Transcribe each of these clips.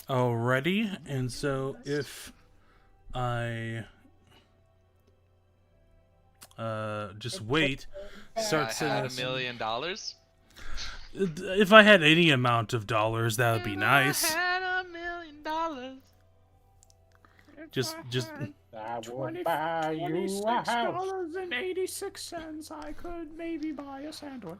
Alrighty, and so if I just wait, start I had sending. $1 million. If I had any amount of dollars, that would be nice. I had $1 million. Just I would buy you a house. $26.86. I could maybe buy a sandwich.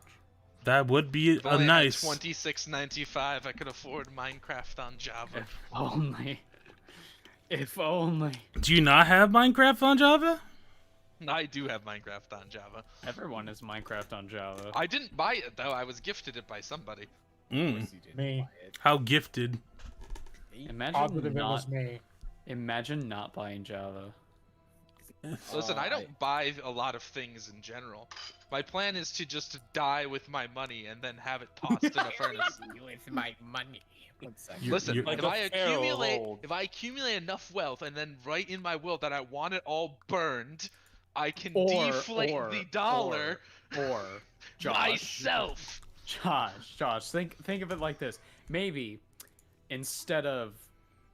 that would be If a only I had nice. $26.95, I could afford Minecraft on Java. If only. If only. Do you not have Minecraft on Java? I do have Minecraft on Java. Everyone has Minecraft on Java. I didn't buy it though. I was gifted it by somebody. Me. How gifted. Imagine not buying Java. Listen, I don't buy a lot of things in general. My plan is to just die with my money and then have it tossed in a furnace. With my money. Listen, Like if I accumulate enough wealth and then write in my will that I want it all burned, I can deflate the dollar Or Josh. myself. Josh, think of it like this. Maybe instead of,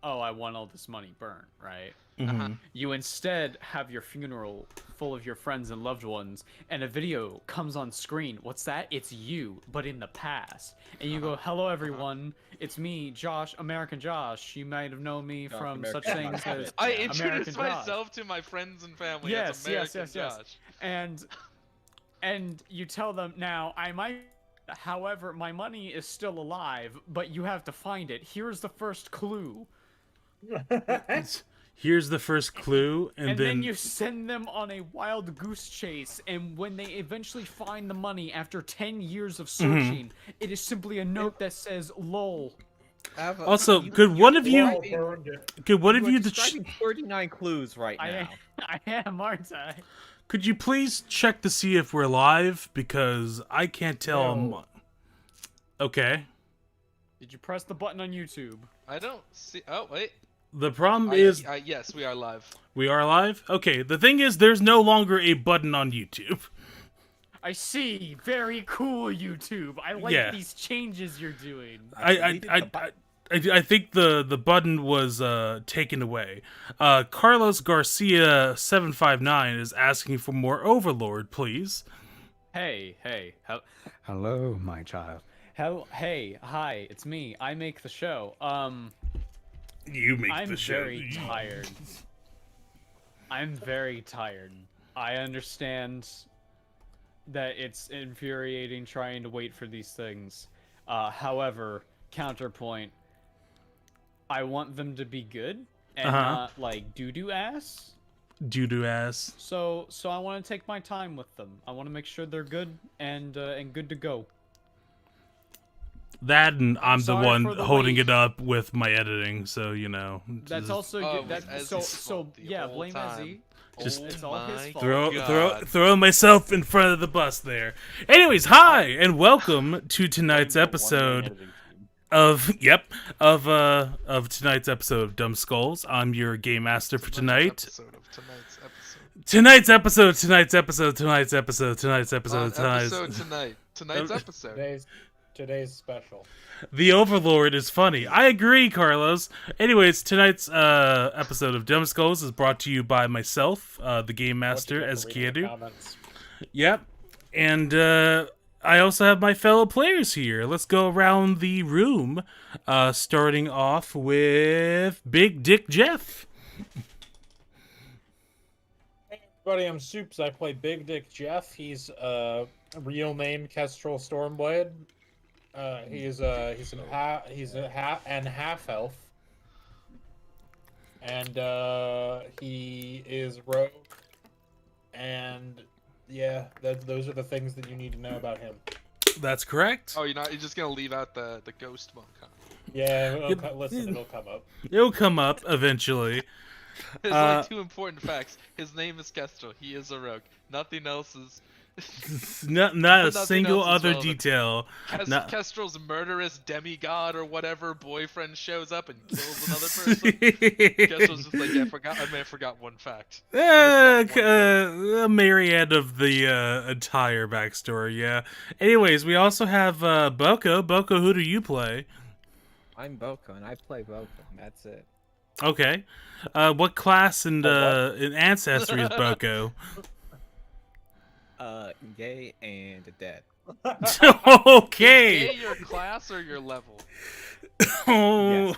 oh, I want all this money burned, right? Mhm. You instead have your funeral full of your friends and loved ones, and a video comes on screen. What's that? It's you, but in the past. And you go, hello everyone, it's me, Josh, American Josh. You might have known me from American such things Josh. as I American introduced Josh. myself to my friends and family Yes, as American yes, yes, yes. Josh. And you tell them, now, I might, however, my money is still alive, but you have to find it. Here's the first clue. Here's the first clue, and then you send them on a wild goose chase, and when they eventually find the money after 10 years of searching, it is simply a note that says, lol. Also, could one of you describing 39 clues right now. I am, aren't I? could you please check to see if we're live, because I can't tell. No. Okay. Did you press the button on YouTube? I don't see. Oh wait. The problem is yes, we are live. we are live. Okay. The thing is, there's no longer a button on YouTube. I see. Very cool, YouTube. I like these changes you're doing. I think the button was taken away. Carlos Garcia 759 is asking for more Overlord, please. Hey. Hello, my child. Hi, it's me. I make the show. You make I'm the show. very tired. I'm very tired. I understand that it's infuriating trying to wait for these things. However, counterpoint, I want them to be good and not like doo-doo ass. Doo-doo ass. So I want to take my time with them. I want to make sure they're good and good to go. That, and I'm the one holding wait. it up with my editing, so you know. That's just also Oh, good. Yeah, blame time. Ezzy. Just It's all his fault. throw myself in front of the bus there. Anyways, hi and welcome to tonight's episode of tonight's episode of Dumb Skulls. I'm your game master for tonight. Tonight's episode. Tonight's episode. Today's special. The Overlord is funny. I agree, Carlos. Anyways, tonight's episode of Dumb Skulls is brought to you by myself, the Game Master, as Kiadu. Yep. And I also have my fellow players here. Let's go around the room, starting off with Big Dick Jeff. Hey everybody, I'm Soups. I play Big Dick Jeff. He's a real name Kestrel Stormblade. He's a half elf, and he is rogue, and yeah, those are the things that you need to know about him. That's correct. Oh, you're just gonna leave out the ghost monk, huh? Yeah, it'll come up. It'll come up eventually. There's only two important facts. His name is Kestrel. He is a rogue. Nothing else is. not a single other detail. Kestrel's murderous demigod or whatever boyfriend shows up and kills another person. Kestrel's just like, I may have forgot one fact. A myriad of the entire backstory, yeah. Anyways, we also have Boko. Boko, who do you play? I'm Boko, and I play Boko. That's it. Okay. What class in Ancestry is Boko? Gay and dead. Okay. Is gay your class or your level? Oh.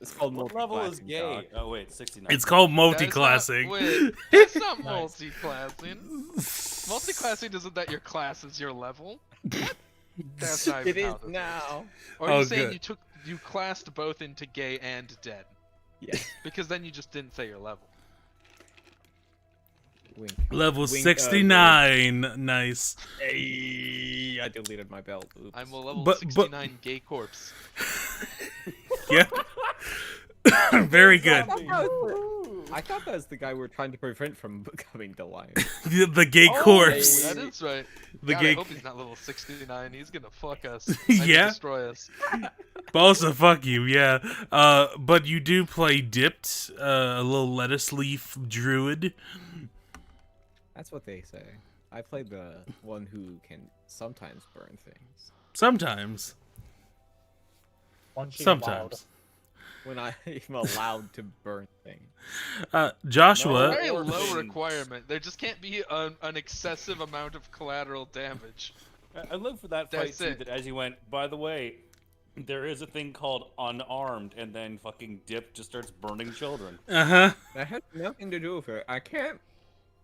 It's called What level is multi-classing, gay? dog. Oh wait, 69. It's called That's multi-classing. not- Wait, that's not Nice. multi-classing. Multi-classing isn't that your class is your level? That's not It even is how this works. now. Or are you Oh, saying good. you classed both into gay and dead? Yes. Because then you just didn't say your level. Wink. Level Wink, 69. Nice. Hey, I deleted my belt. Oops. I'm a level But- 69 gay corpse. Yeah. Very good. I thought that was the guy we were trying to prevent from coming to life. The gay corpse. That is right. The God, gay. I hope he's not level 69. He's gonna fuck us. Yeah. Destroy us. But also, fuck you, yeah. But you do play Dipped, a little lettuce leaf druid. That's what they say. I played the one who can sometimes burn things. Sometimes. Once you Sometimes. When I'm allowed to burn things. Joshua. Very low Orphans. requirement. There just can't be an excessive amount of collateral damage. I live for that fight That's too. it. That as you went, by the way, there is a thing called unarmed, and then fucking Dip just starts burning children. Uh-huh. That has nothing to do with it. I can't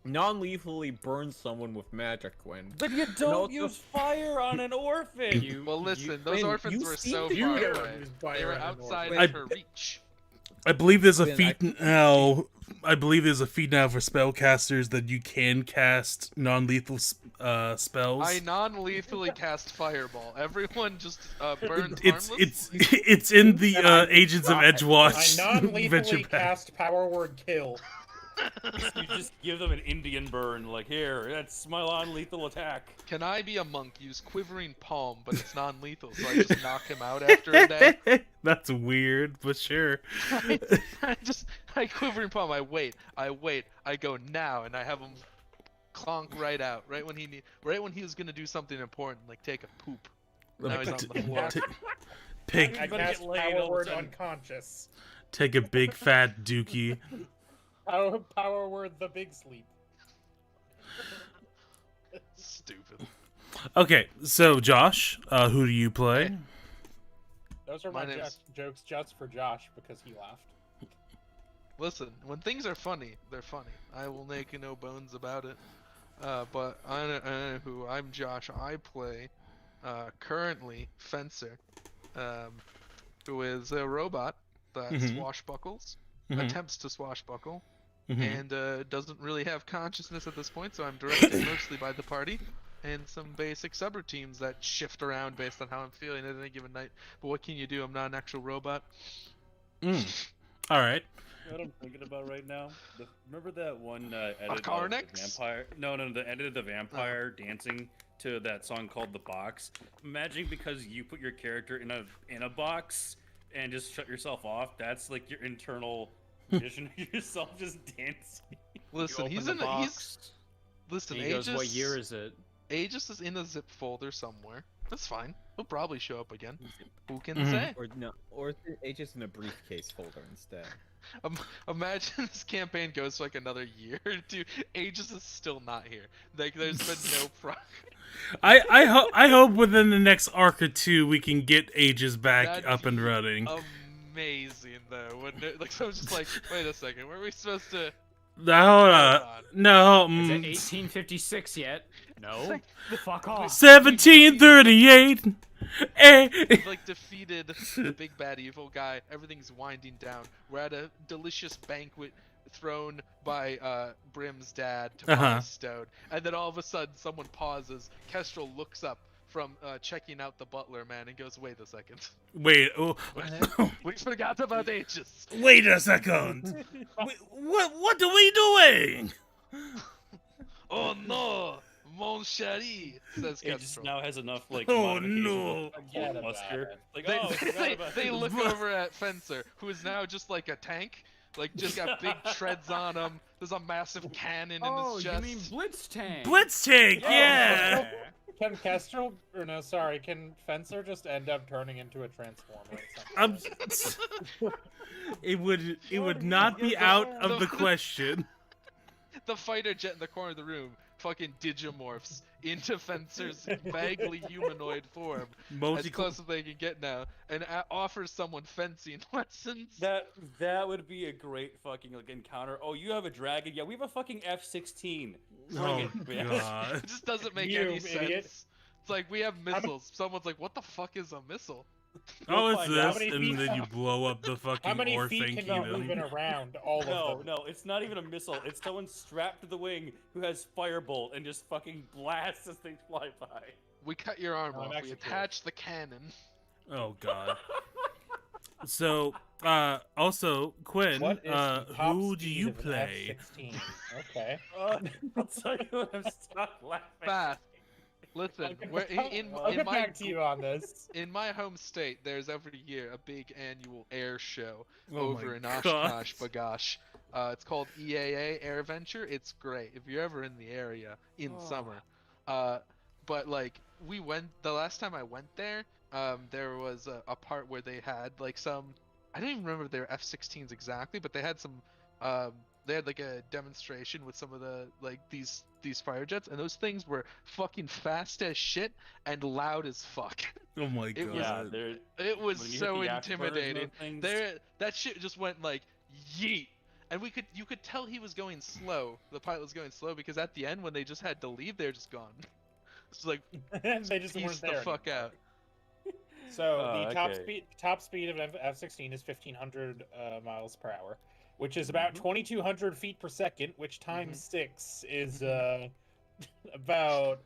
non-lethally burn someone with magic, Gwen. But you don't don't use use fire on an orphan. Well, listen, those Quinn, orphans you were seem so to far care. away. They were outside orphan. of her reach. I believe there's a Then feat now. I believe there's a feat now for spellcasters that you can cast non-lethal spells. I non-lethally cast Fireball. Everyone just burned It's harmless. it's in the Agents of I Edgewatch non-lethally adventure pack. cast power word kill. You just give them an Indian burn, like here, that's my non-lethal attack. Can I be a monk? Use Quivering Palm, but it's non-lethal, so I just knock him out after a day. That's weird, but sure. I Quivering Palm. I wait, I go now, and I have him clonk right out, right when he was gonna do something important, like take a poop. Now he's on the floor. Pig, I Better cast get laid all power of a word sudden. unconscious. take a big fat dookie. Power word the big sleep. Stupid. Okay, so Josh, who do you play? Those are My my name's- jokes just for Josh because he laughed. Listen, when things are funny, they're funny. I will make no bones about it. But I'm Josh. I play currently Fencer, who is a robot that Mhm. swashbuckles, Mhm. attempts to swashbuckle, Mhm. and doesn't really have consciousness at this point. So I'm directed mostly by the party and some basic subroutines that shift around based on how I'm feeling at any given night. But what can you do? I'm not an actual robot. All right. You know what I'm thinking about right now? Remember that one edit of the Carnix? vampire? No, the edit of the vampire dancing to that song called "The Box." Imagine because you put your character in a box and just shut yourself off. That's like your internal vision of yourself just dancing. Listen, he's in. Listen, He goes, Aegis. what year is it? Aegis is in a zip folder somewhere. That's fine. He'll probably show up again. Who can Mhm. say? Or it's just in a briefcase folder instead. Imagine this campaign goes for like another year or two. Aegis is still not here. Like, there's been no progress. I hope within the next arc or two we can get Aegis back That'd up and be running. Amazing though, wouldn't it? Like, so I was just like, wait a second, were we supposed to? No, hold on. No. Is it 1856 yet? No. Fuck off. 1738. We've like defeated the big bad evil guy. Everything's winding down. We're at a delicious banquet thrown by Brim's dad to Uh-huh. Stone, and then all of a sudden someone pauses. Kestrel looks up from checking out the butler man and goes, "Wait a second, Wait. Oh, we forgot about Aegis." wait a second. What are we doing? Oh no, mon chéri, says It just Kestrel. now has enough like Oh, modifications no. of Forget full about muster. it. Like They, oh, I forgot about they this. look over at Fencer, who is now just like a tank. Like, just got big treads on him. There's a massive cannon in Oh, his you chest. mean Blitz Tank? Blitz tank, yeah. Can Kestrel, or no, sorry, can Fencer just end up turning into a transformer at some I'm, point? it would Jordan, not be you're out the- of the question. The fighter jet in the corner of the room fucking digimorphs into Fencer's vaguely humanoid form, as Multi close as they can get now, and offers someone fencing lessons. That would be a great fucking like encounter. Oh, you have a dragon? Yeah, we have a fucking F-16. Bring Oh it, bitch. god. It just doesn't make You any idiot. sense. It's like we have missiles. Someone's like, "What the fuck is a missile?" Oh, it's find out. How this, many and feet- then you blow up the How fucking many Orphan feet can go moving Kingdom. around all of No, them? no, it's not even a missile. It's someone strapped to the wing who has firebolt and just fucking blasts as things fly by. We cut your arm No, I'm off. We actually attach the cannon. Oh god. So, also, Quinn, What is the top who do speed you of an play? F-16? Okay. I'll tell you when I'm stuck laughing. Fast. Listen, I'll get my back to you on this. in my home state, there's every year a big annual air show Oh over my in God. Oshkosh, Bagash. It's called EAA Air Venture. It's great if you're ever in the area in summer. But like we went the last time I went there, there was a part where they had like some. I don't even remember their F-16s exactly, but they had some. They had like a demonstration with some of the like these fire jets, and those things were fucking fast as shit and loud as fuck. Oh my It was- Yeah, god. they're It was when you hit so the afterburners and intimidating. those things- That shit just went like yeet, and you could tell he was going slow. The pilot was going slow because at the end when they just had to leave, they're just gone. It's like They just piece weren't the there fuck anymore. out. So the okay. top speed of F-16 is 1,500 miles per hour, which is about Mm-hmm. 2,200 feet per second, which times 6 is about.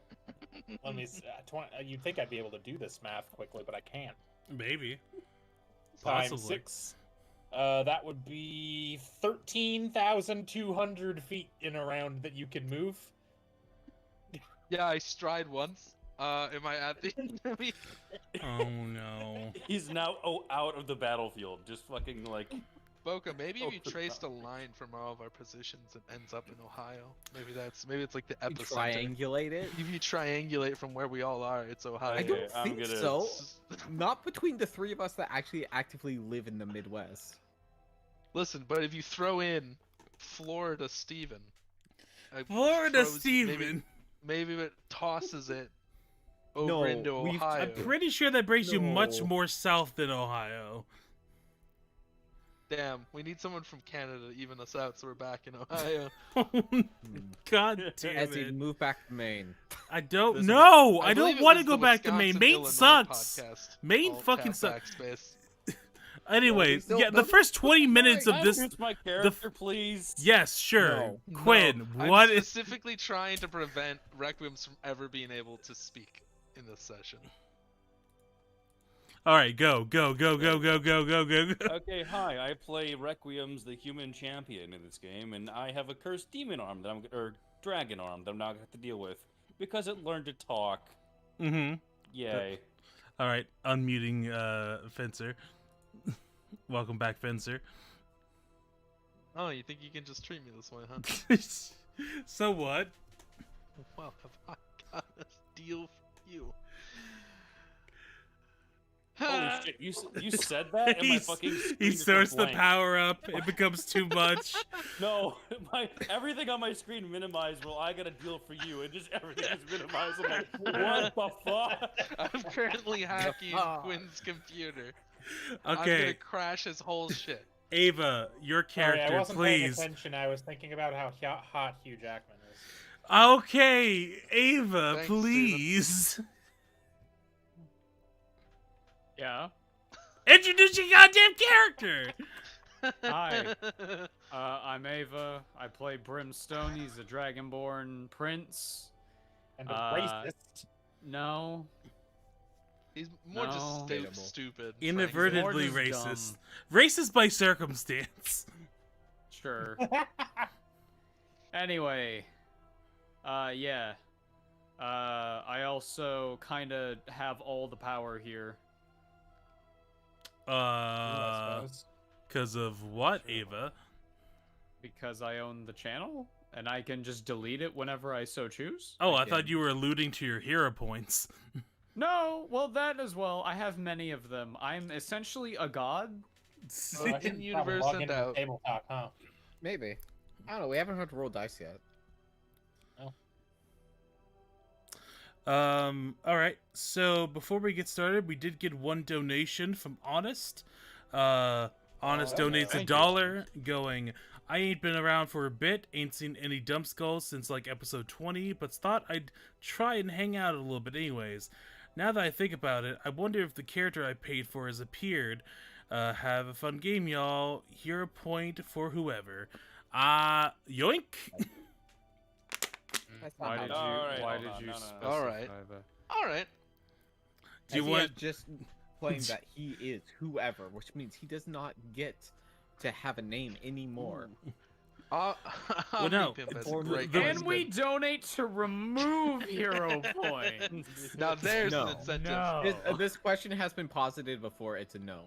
Let me. You'd think I'd be able to do this math quickly, but I can't. Maybe. Times Possibly. 6. That would be 13,200 feet in a round that you can move. Yeah, I stride once. Am I at the enemy? Oh no. He's now out of the battlefield, just fucking like. Boca, maybe if you Oh, traced a line from all of our positions, it ends up in Ohio. Maybe it's like the You epicenter. triangulate it. If you triangulate from where we all are, it's Ohio. I Okay, don't I'm think gonna- so. Not between the three of us that actually actively live in the Midwest. Listen, but if you throw in Florida Steven, Florida Steven. maybe it tosses it over No, into we've- Ohio. I'm pretty sure that brings you much No. more south than Ohio. Damn, we need someone from Canada to even us out, so we're back in Ohio. God damn As you it. move back to Maine. I don't Listen, know. I believe don't it want to was go the back to Maine. Maine Wisconsin-Illinois sucks. podcast, Maine all fucking cap sucks. backspace. Anyways, still- yeah, the those- first 20 minutes of Can I this. introduce my character, please? Yes, sure. No. Quinn, No, what I'm is. specifically trying to prevent Requiems from ever being able to speak in this session. Alright, go. Okay, hi. I play Requiem's the human champion in this game, and I have a cursed demon arm or dragon arm that I'm now gonna have to deal with because it learned to talk. Mm-hmm. Yay. Alright, unmuting Fencer. Welcome back, Fencer. Oh, you think you can just treat me this way, huh? So what? Well, have I got a deal for you? Holy shit! You said that, and my He's- fucking screen he just starts went the blank. power up. It becomes too much. No, everything on my screen minimized. Well, I got a deal for you, and just everything is minimized. I'm like, what the fuck? I'm currently hacking Quinn's computer. I'm gonna Okay, crash his whole shit. Ava, your Sorry, I character, wasn't paying please. attention. I was thinking about how hot Hugh Jackman is. Okay, Ava, Thanks, please. Yeah. Introduce your goddamn character. Hi. I'm Ava. I play Brimstone. He's a Dragonborn prince. And a racist. No. He's more just No. stupid. Inadvertently More just racist. dumb. Racist by circumstance. Sure. Anyway. Yeah. I also kind of have all the power here. I suppose. Because of what, Ava? Because I own the channel? and I can just delete it whenever I so choose. Oh, I thought you were alluding to your hero points. No, well, that as well. I have many of them. I'm essentially a god. I should In probably universe log and into out. Table talk, huh? Maybe. I don't know. We haven't had to roll dice yet. All right. So before we get started, we did get one donation from Honest. Honest donates thank you. $1, going, I ain't been around for a bit, ain't seen any Dumb Skulls since like episode 20, but thought I'd try and hang out a little bit anyways. Now that I think about it, I wonder if the character I paid for has appeared. Have a fun game, y'all. Here a point for whoever. Yoink! That's not Why how did it you? works. Why hold did on, you no, no. specify Alright. that? All right. Do you As he want? has just claimed that he is whoever, which means he does not get to have a name anymore. Well, Omni no. Pimp has a Inform- great the- And question. we donate to remove hero points. Now there's No. an incentive. No. This question has been posited before. It's a no.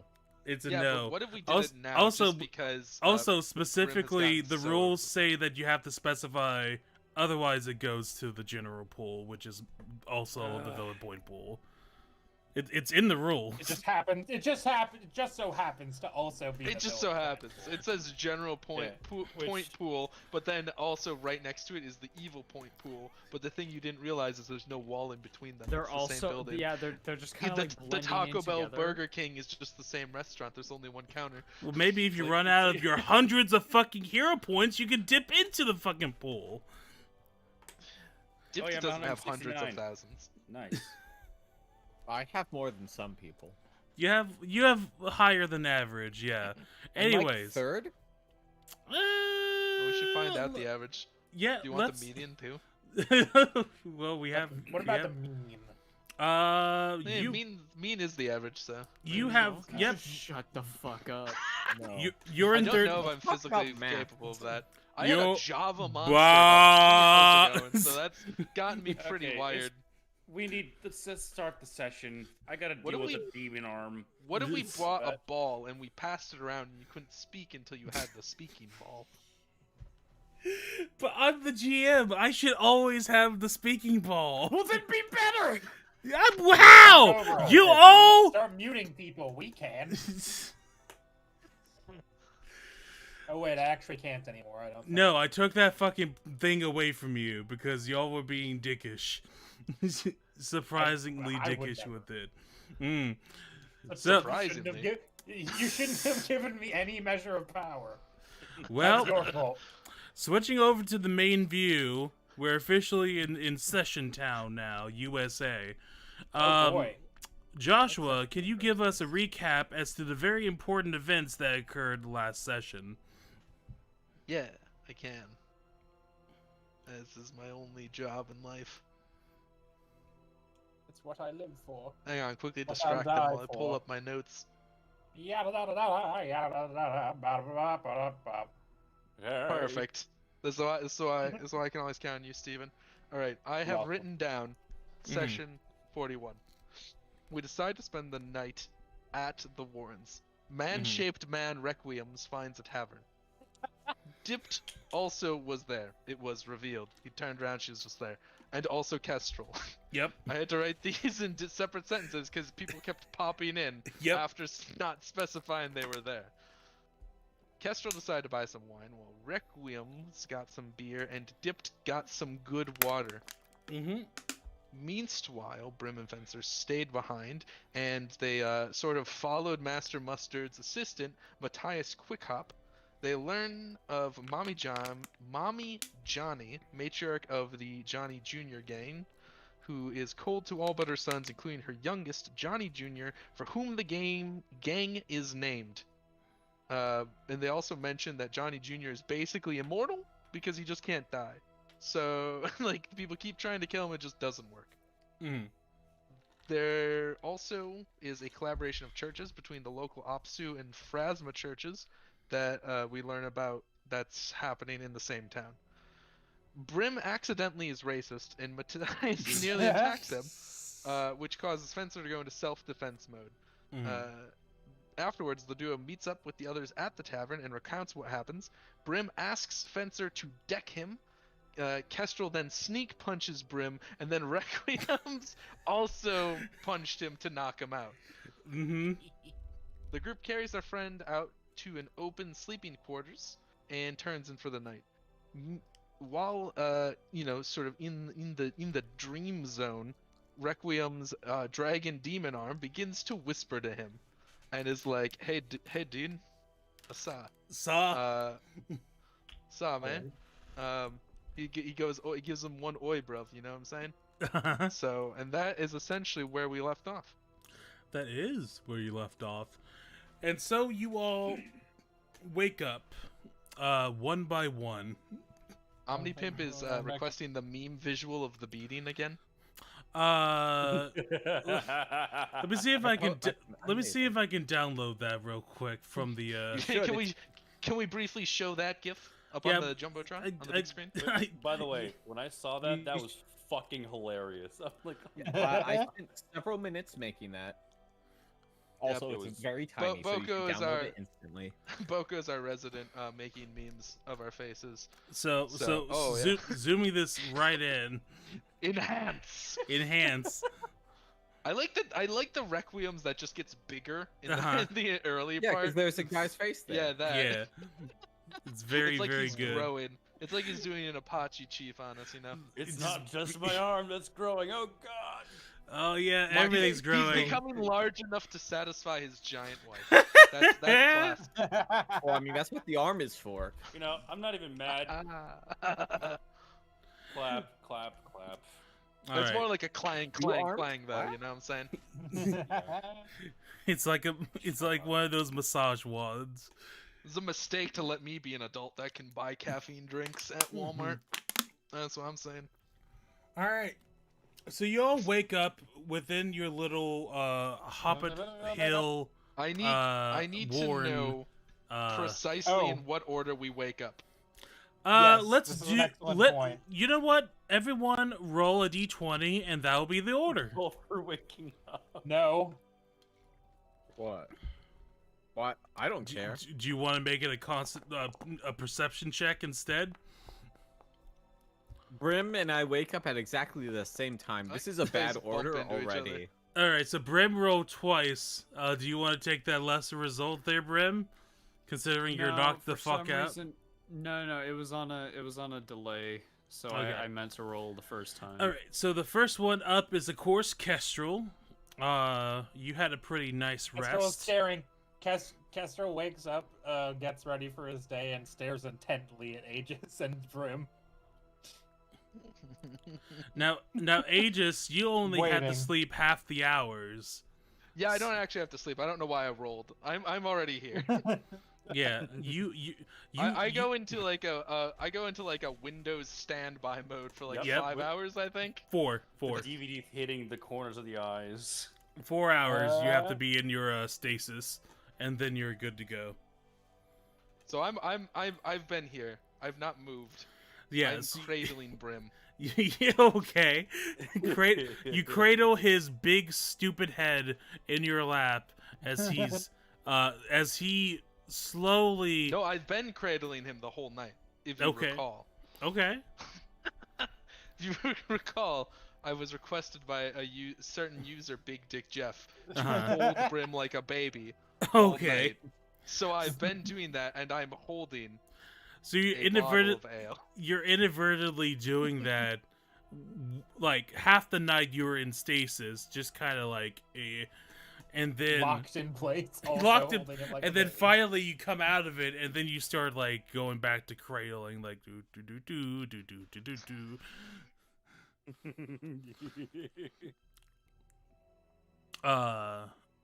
It's a Yeah, no. but what if we did Also- it now? also- just because. Also, specifically, gotten the so- rules say that you have to specify, otherwise it goes to the general pool, which is also the villain point pool. It's in the rules. It just happened. It just happened. It just so happens to also be. It the just so villain. happens. It says general point Yeah, point pool, but then also right next to it is the evil point pool. But the thing you didn't realize is there's no wall in between them. They're It's the same also building. yeah, they're just kind of The, like the blending Taco in Bell together. Burger King is just the same restaurant. There's only one counter. Well, maybe if you Like, run out of your hundreds of fucking hero points, you can dip into the fucking pool. Dipped yeah, doesn't have hundreds of 169. thousands. Nice. I have more than some people. You have higher than average, yeah. I'm like Anyways, third. We should find out the average. Yeah, Do you want let's. the median too? Well, we have. What we about have- the meme? Yeah, you mean is the average, so. you have Guys, yep. Shut the fuck up. No. You're I in don't third. know if I'm Talk physically about math. capable of that. I had Yo- a Java monster about 2 hours ago, Boss. so that's gotten me pretty Okay, wired. We need. Let's start the session. I gotta What deal if with the demon arm. What if we This- brought a ball and we passed it around and you couldn't speak until you had the speaking ball? But I'm the GM. I should always have the speaking ball. Well, then be better. How? Over. You all? Start muting people. We can. Oh wait, I actually can't anymore. I don't. Think. No, I took that fucking thing away from you because y'all were being dickish. Surprisingly I would dickish never. with it. Mm. So, Surprisingly. you shouldn't have given me any measure of power. Well, That's your fault. switching over to the main view, we're officially in Session Town now, USA. Oh boy. Joshua, can you give us a recap as to the very important events that occurred last session? Yeah, I can. This is my only job in life. It's what I live for. Hang on, quickly What distract I'll them die while I pull for. up my notes. Perfect. This is why I can always count on you, Steven. Alright, I have Welcome. written down session 41. We decide to spend the night at the Warrens. Man-shaped man Requiems finds a tavern. Dipped also was there. It was revealed. He turned around, she was just there. And also Kestrel. Yep. I had to write these in separate sentences because people kept popping in Yep. after not specifying they were there. Kestrel decided to buy some wine, while Requiem's got some beer, and Dipped got some good water. Mm-hmm. Meanwhile, Brim and Fencer stayed behind, and they sort of followed Master Mustard's assistant, Matthias Quickhop. They learn of Mommy Johnny, matriarch of the Johnny Jr. gang, who is cold to all but her sons, including her youngest, Johnny Jr., for whom the gang is named. And they also mention that Johnny Jr. is basically immortal because he just can't die. So, like, people keep trying to kill him, it just doesn't work. Mm. There also is a collaboration of churches between the local Opsu and Phrasma churches that we learn about that's happening in the same town. Brim accidentally is racist, and Matthias nearly attacks him, which causes Fencer to go into self-defense mode. Mm. Afterwards, the duo meets up with the others at the tavern and recounts what happens. Brim asks Fencer to deck him, Kestrel then sneak punches Brim, and then Requiem's also punched him to knock him out. Mm-hmm. The group carries their friend out to an open sleeping quarters and turns in for the night. While sort of in the dream zone, Requiem's dragon demon arm begins to whisper to him, and is like, "Hey, hey, dude, Asa, Saw. Saw, man." He goes, oh, he gives him one oi, bruv. You know what I'm saying? So, and that is essentially where we left off. That is where you left off. And so you all wake up, one by one. Omnipimp is requesting the meme visual of the beating again. Let me see if I can. Let me see if I can download that real quick from the. Can we briefly show that GIF up Yeah, on the jumbotron on the big screen? By the way, when I saw that, that was fucking hilarious. I'm like, I spent several minutes making that. Also, it it's very tiny, so you Boko can is download our- it instantly. Boko is our resident making memes of our faces. So oh, yeah. zooming this right in. Enhance. Enhance. I like the requiems that just gets bigger in the early Yeah, part. because there's a guy's face there. Yeah, that. Yeah. It's very, it's like very he's good. growing. It's like he's doing an Apache chief on us, you know. it's not just my arm that's growing. Oh god. Oh yeah, Now everything's he's growing. becoming large enough to satisfy his giant wife. That's class. Well, I mean, that's what the arm is for. You know, I'm not even mad. Clap, clap, clap. All It's right. more like a clang, though. You know what I'm saying? It's like one of those massage wands. It's a mistake to let me be an adult that can buy caffeine drinks at Walmart. That's what I'm saying. All right. So you all wake up within your little Hobbit Hill. I need Warren, to know precisely in what order we wake up. Yes, Let's this is do. an excellent point. You know what? Everyone roll a d20, and that will be the order. Well, for waking up. No. What? What? I don't care. Do you want to make it a constant a perception check instead? Brim and I wake up at exactly the same time. This is a You guys bad bump order into each other. already. All right. So Brim rolled twice. Do you want to take that lesser result there, Brim? Considering you're knocked the fuck out. No, it was on a delay, so Okay. I meant to roll the first time. All right. So the first one up is of course Kestrel. You had a pretty nice Kestrel is rest. staring. Kestrel wakes up, gets ready for his day, and stares intently at Aegis and Brim. Now, Aegis, you only had to Waiting. sleep half the hours. Yeah, I don't actually have to sleep. I don't know why I rolled. I'm already here. Yeah, I go into like a Windows standby mode for like Yep. 5 hours, I think. four DVD hitting the corners of the eyes. 4 hours. You have to be in your stasis, and then you're good to go. So I've been here. I've not moved. Yeah. I'm cradling Brim. Yeah, okay. You cradle his big stupid head in your lap as he slowly. No, I've been cradling him the whole night. If you Okay. recall. Okay. If you recall, I was requested by a certain user, Big Dick Jeff, to Uh-huh. hold Brim like a baby. all Okay. night. So I've been doing that, and I'm holding So you a bottle of ale. you're inadvertently doing that. Like half the night you were in stasis, just kind of like, and then Locked in place. Also locked in, holding it like and a then baby. finally you come out of it, and then you start like going back to cradling, like do do do do do do do do do.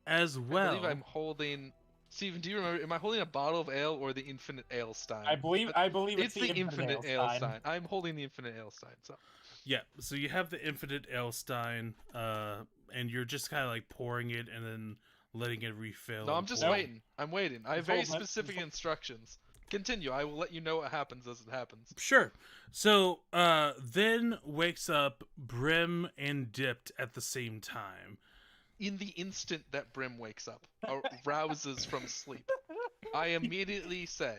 As well. I believe I'm holding. Steven, do you remember? Am I holding a bottle of ale or the infinite ale stein? I believe It's the infinite ale stein. stein. I'm holding the infinite ale stein. So Yeah, so you have the infinite Elstein, and you're just kind of like pouring it and then letting it refill. no, and I'm just pour. waiting. I'm waiting. I have very Hold on. specific instructions. Continue. I will let you know what happens as it happens. Sure. So then wakes up Brim and Dipped at the same time. In the instant that Brim wakes up, or rouses from sleep, I immediately say,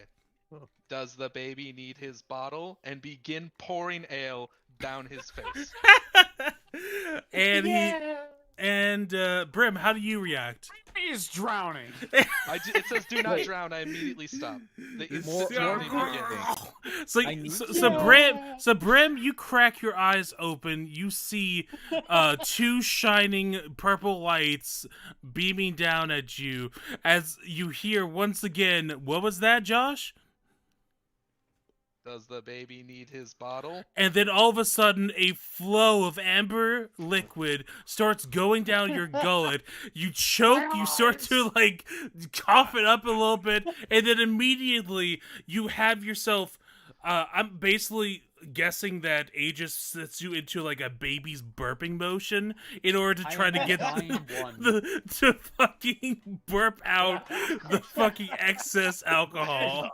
Does the baby need his bottle? And begin pouring ale down his face. And Yeah. Brim, how do you react? He's drowning. It says do not Wait. drown. I immediately stop. The More- instant more drowning important begins. So, I need so, to so know. Brim, you crack your eyes open. You see, two shining purple lights beaming down at you as you hear once again. What was that, Josh? Does the baby need his bottle? And then all of a sudden, a flow of amber liquid starts going down your gullet. You choke, you start to like cough it up a little bit, and then immediately you have yourself. I'm basically guessing that Aegis sets you into like a baby's burping motion in order to try to get to fucking burp out the fucking excess alcohol.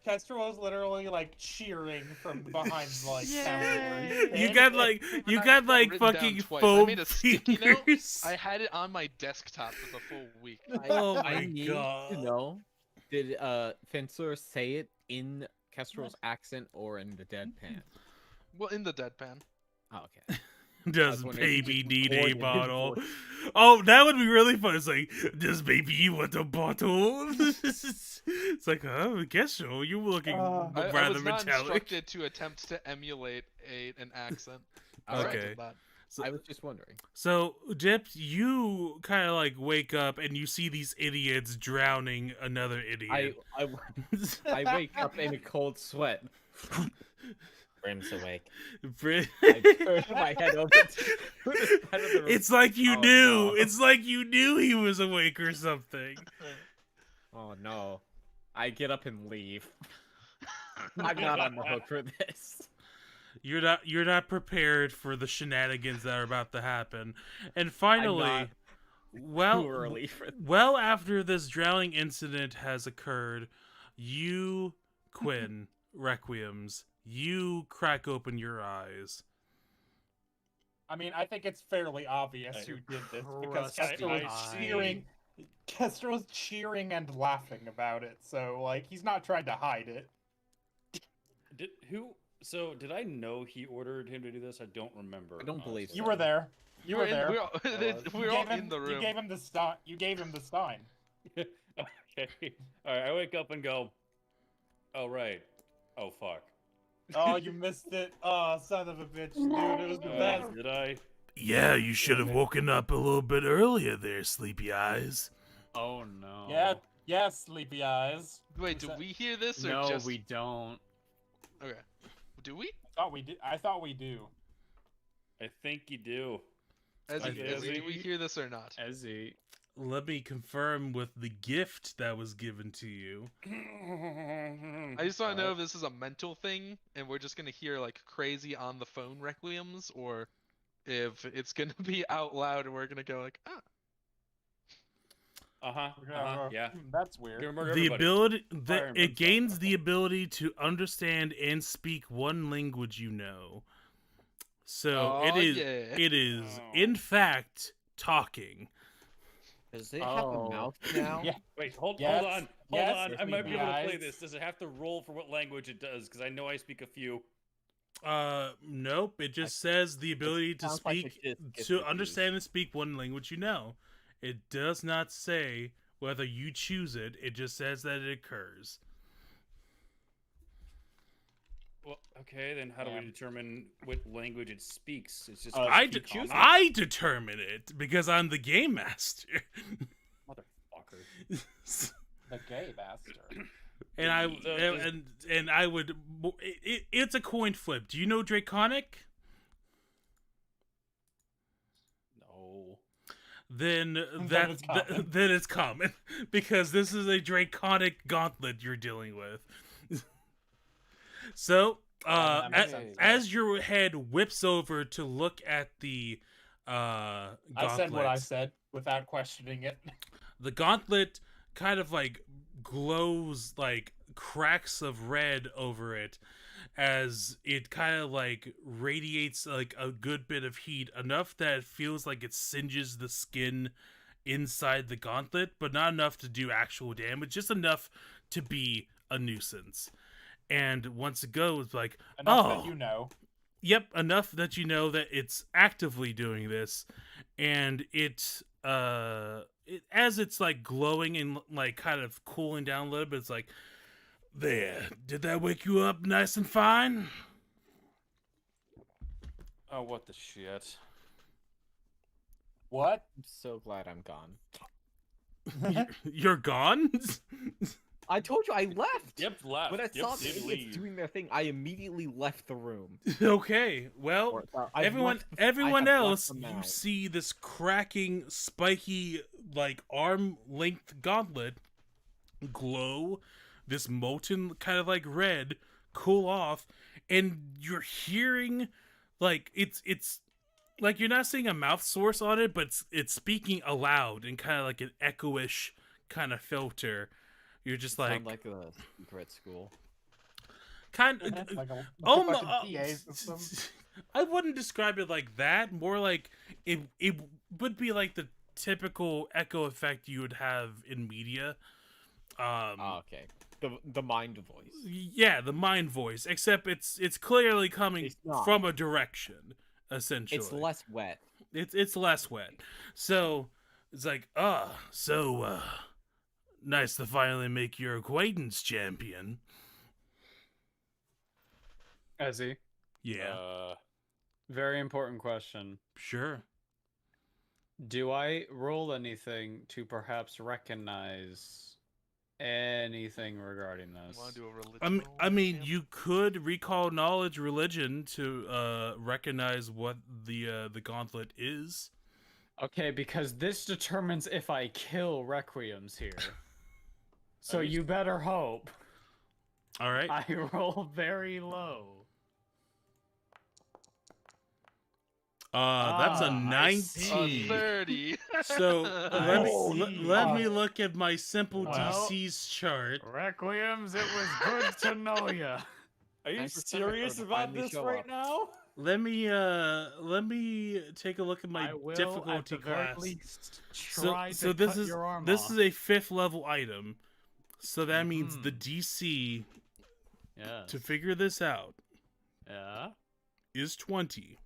Kestrel is literally like cheering from behind like You got like Written down fucking twice. I foam made a sticky note. fingers. I had it on my desktop for the full week. Oh I my need god. to know, did Fensler say it in Kestrel's accent or in the deadpan? Well, in the deadpan. Oh, okay. Does wondering if baby you just need a recorded his bottle? voice. Oh, that would be really fun. It's like, does baby want a bottle? It's like, I guess so. You looking I rather was not metallic. instructed to attempt to emulate an accent. Sorry, I Okay. did that. I was just wondering. So, Dips, you kind of like wake up and you see these idiots drowning another idiot. I wake up in a cold sweat. Brim's awake. Bri- I turn my head over to the side of the room. It's like you Oh, knew. no. It's like you knew he was awake or something. Oh no. I get up and leave. I'm not on the hook for this. You're not prepared for the shenanigans that are about to happen. And finally, not well, Too early for this. well after this drowning incident has occurred, you, Quinn, Requiems, you crack open your eyes. I mean, I think it's fairly obvious who did this because Crusty Kestrel was eyes. cheering. Kestrel's cheering and laughing about it, so like he's not trying to hide it. Did I know he ordered him to do this? I don't remember. I don't believe honestly. You were there. You were there. We were all in the room. You gave him the sign. You gave him the sign. Okay. All right. I wake up and go. Oh right. Oh fuck. Oh, you missed it. Oh, son of a bitch, dude. It was the best. Did I? Yeah, you should have woken up a little bit earlier there, sleepy eyes. Oh no. Yeah, yeah, sleepy eyes. Wait, do we hear this or No, just? we don't. Okay. Do we? Thought we did. I thought we do. I think you do. Ezzy, Yes, do we we- hear this or not? Ezzy. Let me confirm with the gift that was given to you. I just want to know if this is a mental thing and we're just gonna hear like crazy on the phone requiems, or if it's gonna be out loud and we're gonna go like, ah. Yeah. That's weird. Gonna murder The everybody. ability Fire him it gains himself. the ability to understand and speak one language you know. So Oh, it is yeah. it is Oh. in fact talking. Does it have a Oh. mouth now? Yeah. Wait, hold Yes, on. Hold yes, on. I there's might be able to play eyes. this. Does it have to roll for what language it does? Because I know I speak a few. Nope. It just says the ability to sounds like speak it gets to confused. understand and speak one language you know. It does not say whether you choose it. It just says that it occurs. Well, okay, then how do we determine what language it speaks? It's just I speak common? I determine it because I'm the game master. Motherfucker. The gay bastard. And I So and I would. It's a coin flip. Do you know Draconic? No. Then Then it's common. then it's common because this is a Draconic gauntlet you're dealing with. So, that makes sense. as your head whips over to look at the gauntlet, I said what I said without questioning it. the gauntlet kind of like glows like cracks of red over it as it kind of like radiates like a good bit of heat, enough that it feels like it singes the skin inside the gauntlet, but not enough to do actual damage, just enough to be a nuisance. And once it goes, like, Enough that you know. Yep, enough that you know that it's actively doing this, and as it's like glowing and like kind of cooling down a little bit, it's like, there, did that wake you up nice and fine? Oh, what the shit? What? I'm so glad I'm gone. You're gone? I told you I left. Yep, left. When I saw the did idiots leave. doing their thing, I immediately left the room. Okay, well, I've everyone left else, them you out. see this cracking, spiky, like arm-length gauntlet glow, this molten kind of like red cool off, and you're hearing like it's like you're not seeing a mouth source on it, but it's speaking aloud in kind of like an echo-ish kind of filter. You're just Sound like like a secret school. kind Like a almost. fucking PA system. I wouldn't describe it like that. More like it would be like the typical echo effect you would have in media. Okay. The mind voice. Yeah, the mind voice. Except it's clearly coming It's not. from a direction. Essentially, It's less wet. It's less wet. So it's like, nice to finally make your acquaintance, champion. Ezzy, Yeah, very important question. sure. Do I roll anything to perhaps recognize anything regarding this? You want to do a religion? I roll, mean, Cam? you could recall knowledge, religion to recognize what the gauntlet is. Okay, because this determines if I kill Requiems here. So Are you you better hope All right. I roll very low. That's a I see. 19. 30. So see. let me look at my simple Well- DC's chart. Requiems, it was good to know ya. Are you Thanks for serious saying- about finally this show right up. now? Let me take a look at my I will, at difficulty the very class. least, So try to this cut is your arm this off. is a 5th level item. So that means the Mhm. DC Yes. to figure this out Yeah. is 20.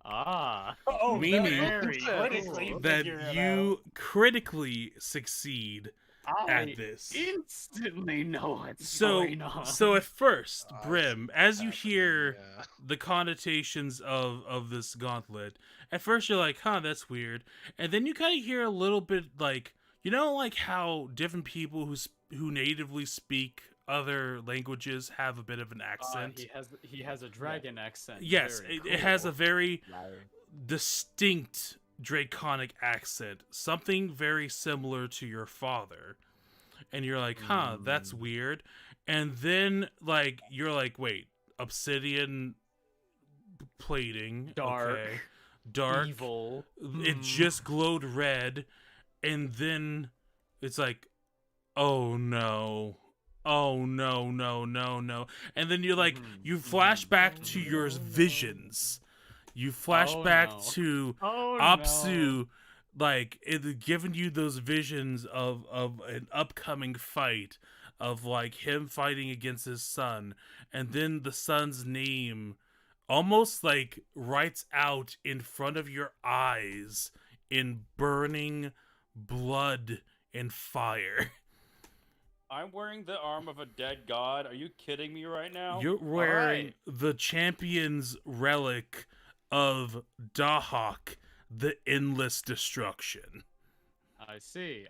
Ah. Oh, Meaning very critically cool. That figure it you critically succeed I at this. instantly know what's So going on. so at first, Ah, I Brim, see as you what's hear happening, yeah. the connotations of this gauntlet, at first you're like, huh, that's weird. And then you kind of hear a little bit like, you know, like how different people who natively speak other languages have a bit of an accent. he has a dragon accent. Yes, Very it has a cool. very Liar. distinct draconic accent, something very similar to your father. And you're like, huh, that's weird. And then like you're like, wait, obsidian plating, Dark. okay, dark, evil. it just glowed red, and then it's like, oh no. Oh no, no, no, no. And then you're like, you flash back to your visions. You flash Oh, back no. to Oh Apsu, like it giving you those visions of an upcoming fight, of like him fighting against his son, and then the son's name almost like writes out in front of your eyes in burning blood and fire. I'm wearing the arm of a dead god. Are you kidding me right now? You're wearing Alright. the champion's relic of Dahak, the endless destruction. I see.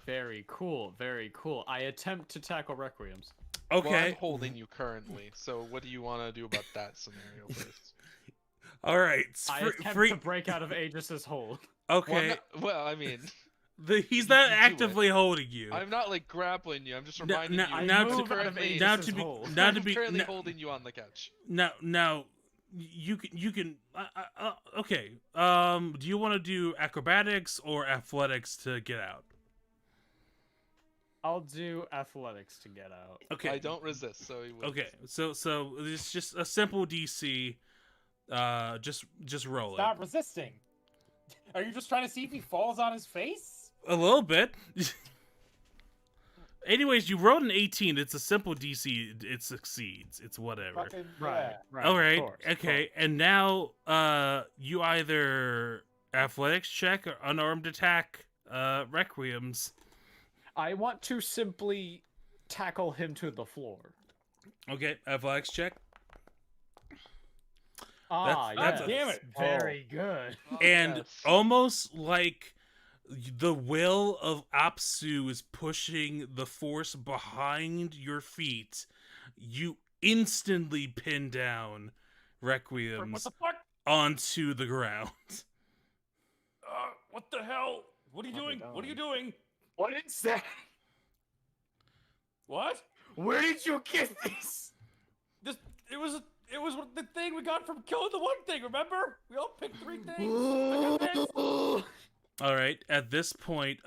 Very cool. Very cool. I attempt to tackle Requiems. Well, I'm Okay. holding you currently, so what do you want to do about that scenario first? All right. I attempt to break out of Aegis's hold. Okay. Well, I mean, He's not you do it. actively holding you. I'm not like grappling you. I'm just No, reminding no, you. I now move to- out of currently, now Aegis's to be hold. now to I'm be currently no- holding you on the couch. now you can okay. Do you want to do acrobatics or athletics to get out? I'll do athletics to get out. Okay. I don't resist, so he wins. Okay. So it's just a simple DC. Just roll Stop resisting. Are you just trying to see if he falls on his face? A little bit. Anyways, you rolled an 18. It's a simple DC. It succeeds. It's whatever. Fucking, Right. Right. All right. Of course, Okay. And now, you either athletics check or unarmed attack, Requiems. I want to simply tackle him to the floor. Okay. Athletics check. Yes. damn it. Very good. And yes. almost like the will of Apsu is pushing the force behind your feet, you instantly pin down What Requiems the fuck? onto the ground. What the hell? What are you What doing? we What are you done? doing? What is that? What? Where did you get this? This it was the thing we got from killing the one thing. Remember? We all picked 3 things. I got this. All right. At this point,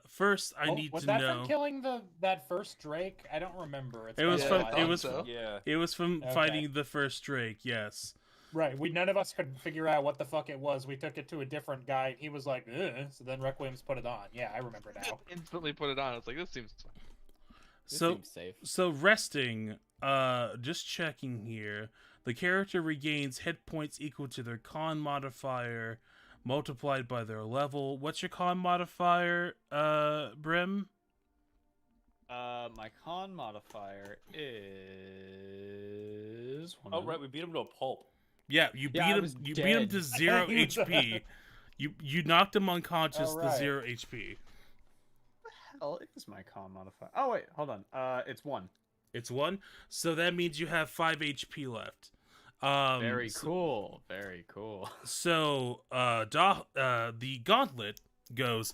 first I need was to that know. from killing that first Drake? I don't remember. It's It was been a from. while. It was. so. Yeah. It was from Okay. fighting the first Drake. Yes. Right. None of us could figure out what the fuck it was. We took it to a different guy. He was like, ugh. So then Requiem's put it on. Yeah, I remember now. Instantly put it on. I was like, this seems fun. This So seems safe. so resting. Just checking here. The character regains hit points equal to their con modifier multiplied by their level. What's your con modifier, Brim? My con modifier is. Oh right, we beat him to a pulp. Yeah, you beat Yeah, I him. was You beat him dead. to 0 He was HP. You knocked him unconscious to Alright. 0 HP. Hell is my con modifier? Oh wait, hold on. It's 1. It's 1, so that means you have 5 HP left. Very cool. Very cool. So, the gauntlet goes,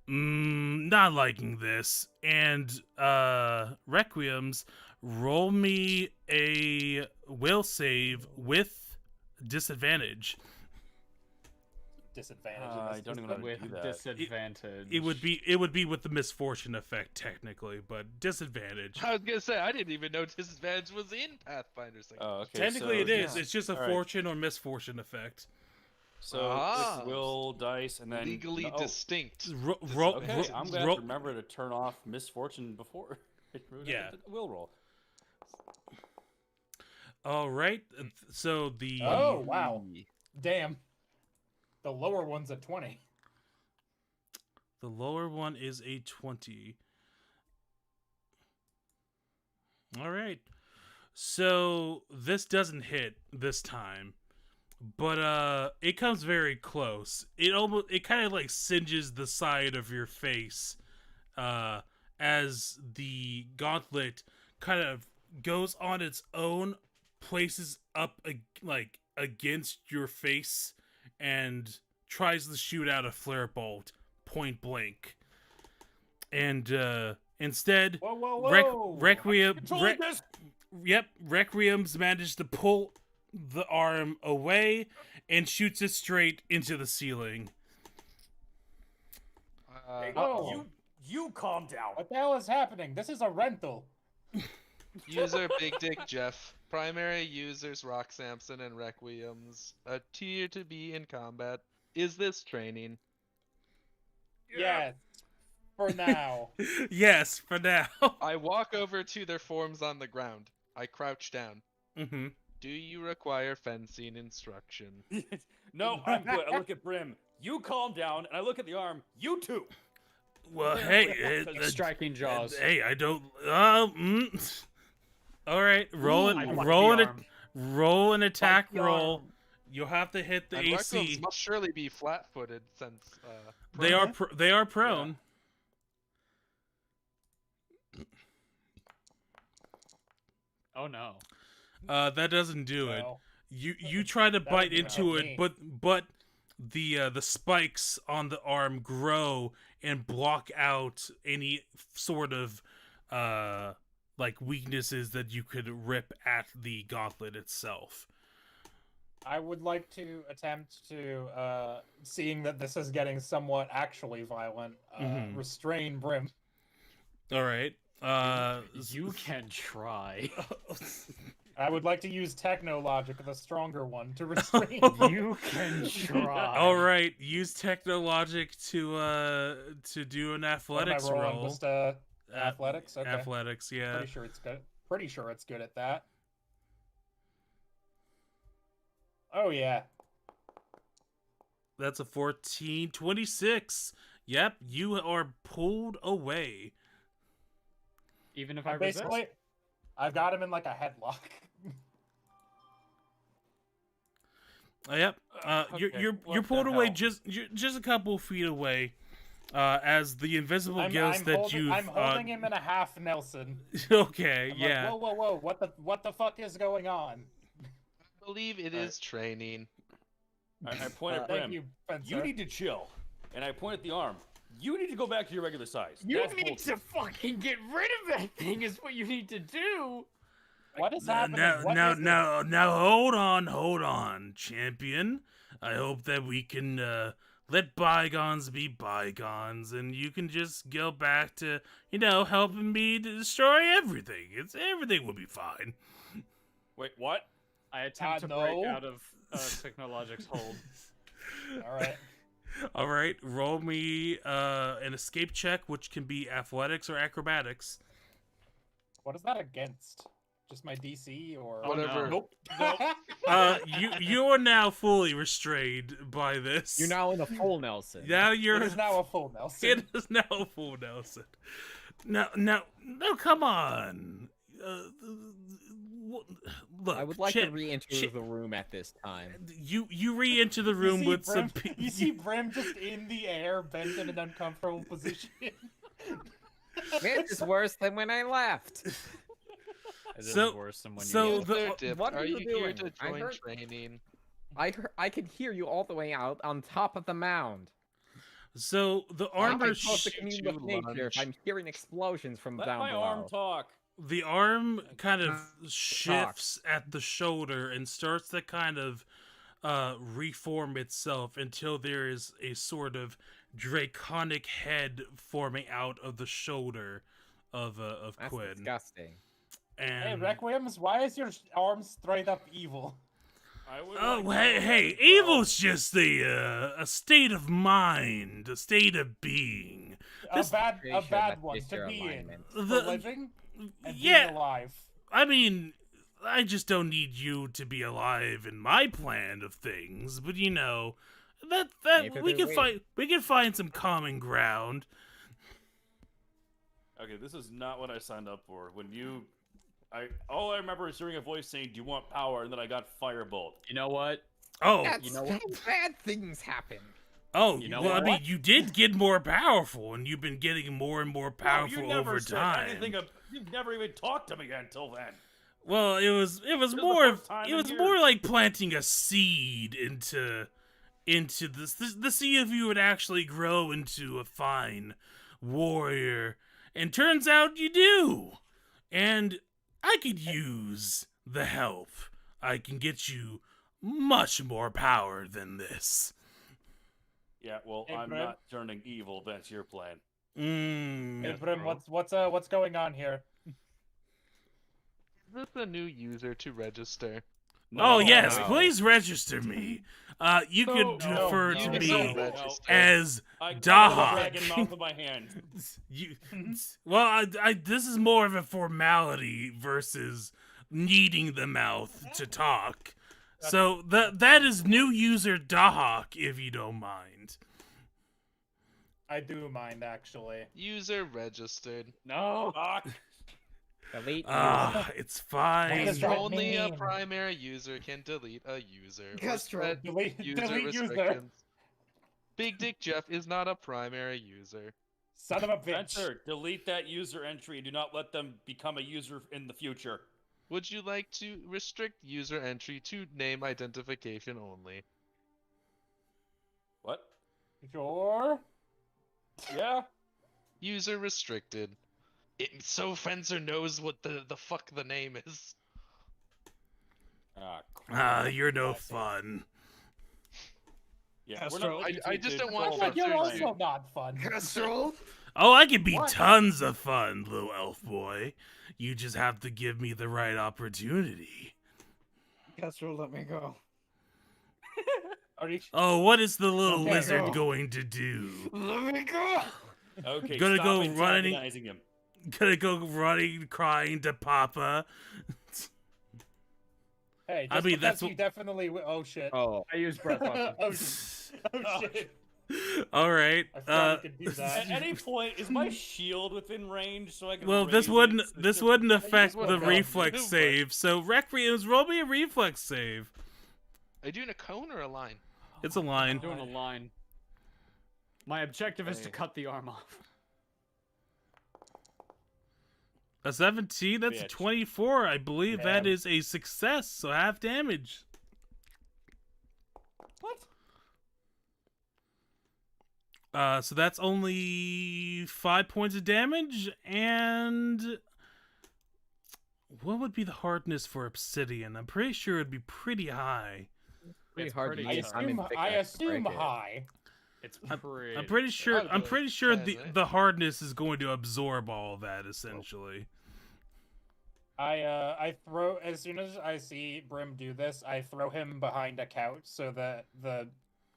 not liking this, and Requiems, roll me a will save with disadvantage. Disadvantage. I don't even know how to With do that. disadvantage. It would be with the misfortune effect technically, but disadvantage. I was gonna say I didn't even know disadvantage was in Pathfinder 2nd. Oh, okay. Technically, so, it is. yeah. It's just a All right. fortune or misfortune effect. So Ah. click will dice and then Legally no, distinct. Roll. Okay, I'm gonna have roll- to remember to turn off misfortune before. Yeah. Will roll. All right. So the Oh, wow. Damn. The lower one's a 20. the lower one is a 20. All right. So this doesn't hit this time, but it comes very close. It kind of like singes the side of your face, as the gauntlet kind of goes on its own, places up like against your face, and tries to shoot out a flare bolt point blank. And instead, Whoa, whoa, whoa! Requiem's managed to pull the arm away and shoots it straight into the ceiling. Oh. You calm down. What the hell is happening? This is a rental. User Big Dick Jeff. Primary users Rock Sampson and Requiems. A tier to be in combat. Is this training? Yes. For now. Yes, for now. I walk over to their forms on the ground. I crouch down. Mm-hmm. Do you require fencing instruction? No, I'm good. I look at Brim. You calm down, and I look at the arm. You too. Well, hey, Striking jaws. hey, I don't. All right, roll I it. want Roll the an arm. roll an attack the roll. arm. You'll have to hit the And AC. Requiems must surely be flat-footed since They are they are prone. Oh no. That doesn't do it. Well, You try to That bite would be into about it, me. but the spikes on the arm grow and block out any sort of like weaknesses that you could rip at the gauntlet itself. I would like to attempt to, seeing that this is getting somewhat actually violent, Mhm. restrain Brim. All right. You can try. I would like to use Technologic, the stronger one, to restrain. You can try. All right, use Technologic to do an What am I athletics rolling? roll. Just athletics. Okay. Athletics, yeah. Pretty sure it's good. Pretty sure it's good at that. Oh yeah. That's a 14. 26. Yep, you are pulled away. Even if I resist? Basically, I've got him in like a headlock. Yep. You're Okay, you're what you're pulled the away hell? just a couple feet away, as the invisible ghost I'm holding him in a half Nelson. Okay, I'm yeah. Like, whoa! What the fuck is going on? I believe it is training. I point at Thank Brim. you, Spencer. You need to chill. And I point at the arm. You need to go back to your regular size. You That's need bullshit. to fucking get rid of that thing is what you need to do. What is happening? What is it? Now, hold on, champion. I hope that we can let bygones be bygones, and you can just go back to, helping me to destroy everything. Everything will be fine. Wait, what? I attempt to no. break out of Technologic's hold. All right. All right, roll me an escape check, which can be athletics or acrobatics. What is that against? Just my DC or Whatever. no. Nope. You are now fully restrained by this. You're now in a full Nelson. Now It you're. is now a full Nelson. It is now a full Nelson. No, come on. Look, I would like to re-enter the room at this time. You re-enter the room with some. You see Brim just in the air, bent in an uncomfortable position. This is worse than when I left. It is So- worse than when so you the- Dip, what are you you here doing? to I join heard- training? I could hear you all the way out on top of the mound. So the How am I armor, supposed to shoot commune you, with nature if lunch. I'm hearing explosions from Let down my below? arm talk. the arm kind of shifts at the shoulder and starts to kind of reform itself until there is a sort of draconic head forming out of the shoulder of That's Quinn. disgusting. Hey, And Requiem's, why is your arm straight up evil? I would oh, like to hey, know as well. evil's just a state of mind, a state of being. This- A Pretty sure bad that's one just to your be alignment. in. The- For living and yeah. being alive. I mean, I just don't need you to be alive in my plan of things, but that Maybe we they're can find some common ground. Okay, this is not what I signed up for. All I remember is hearing a voice saying, "Do you want power?" And then I got firebolt. You know what? Oh, That's know what? bad things happen. You know well, I what? mean, you did get more powerful, and you've been getting more and more No, powerful you never over said time. anything you've never even talked to me until then. Well, it was the more first time it in was years. more like planting a seed into this to see if you would actually grow into a fine warrior. And turns out you do. And I could use the help. I can get you much more power than this. Yeah, well, Hey, I'm Brim. not turning evil. That's your plan. Hey, Brim, bro. what's going on here? Is this a new user to register? Oh yes, no. please register me. You could No, refer you to can me still register. as I got Dahak. a dragon mouth in my hand. You, well, this is more of a formality versus needing the mouth to talk. So that is new user Dahak, if you don't mind. I do mind, actually. User registered. No. Fuck. Delete. It's fine. What does that Only a mean? primary user can delete a user. or Castro, set delete user user. restrictions. Big Dick Jeff is not a primary user. Son of a bitch. Spencer, delete that user entry and do not let them become a user in the future. Would you like to restrict user entry to name identification only? What? Sure. Yeah? User restricted. So Fencer knows what the fuck the name is. You're no fun. Yeah, Castro, we're not I just don't I want thought you're Fencer also not fun. Castrol? Oh, I can be What? tons of fun, little elf boy. You just have to give me the right opportunity. Castro, let me go. Are you? Oh, what is the little Okay, lizard go. going to do? Let me go. Okay, Gonna stop go running- antagonizing him. Gonna go running, crying to Papa. Hey, I just mean, because that's you what- definitely. Oh shit. Oh, I use breath weapon. Oh shit. All right. I forgot you could do that. At any point, is my shield within range so I can? Well, this raise wouldn't it so this she'll- wouldn't I affect use the what reflex I'll do, but- save. So Requiem's, roll me a reflex save. Are you doing a cone or a line? It's a line. I'm doing a line. My objective is to Hey. cut the arm off. A 17. That's a Bitch. 24. I believe that Damn. is a success. So half damage. What? So that's only 5 points of damage. And what would be the hardness for obsidian? I'm pretty sure it'd be pretty high. pretty It's hard pretty to I use easy. diamond assume. pickaxe I to assume break it. high. It's I'm pretty. pretty sure. Probably I'm pretty sure 10, the right? the hardness is going to absorb all of that essentially. I throw as soon as I see Brim do this, I throw him behind a couch so that the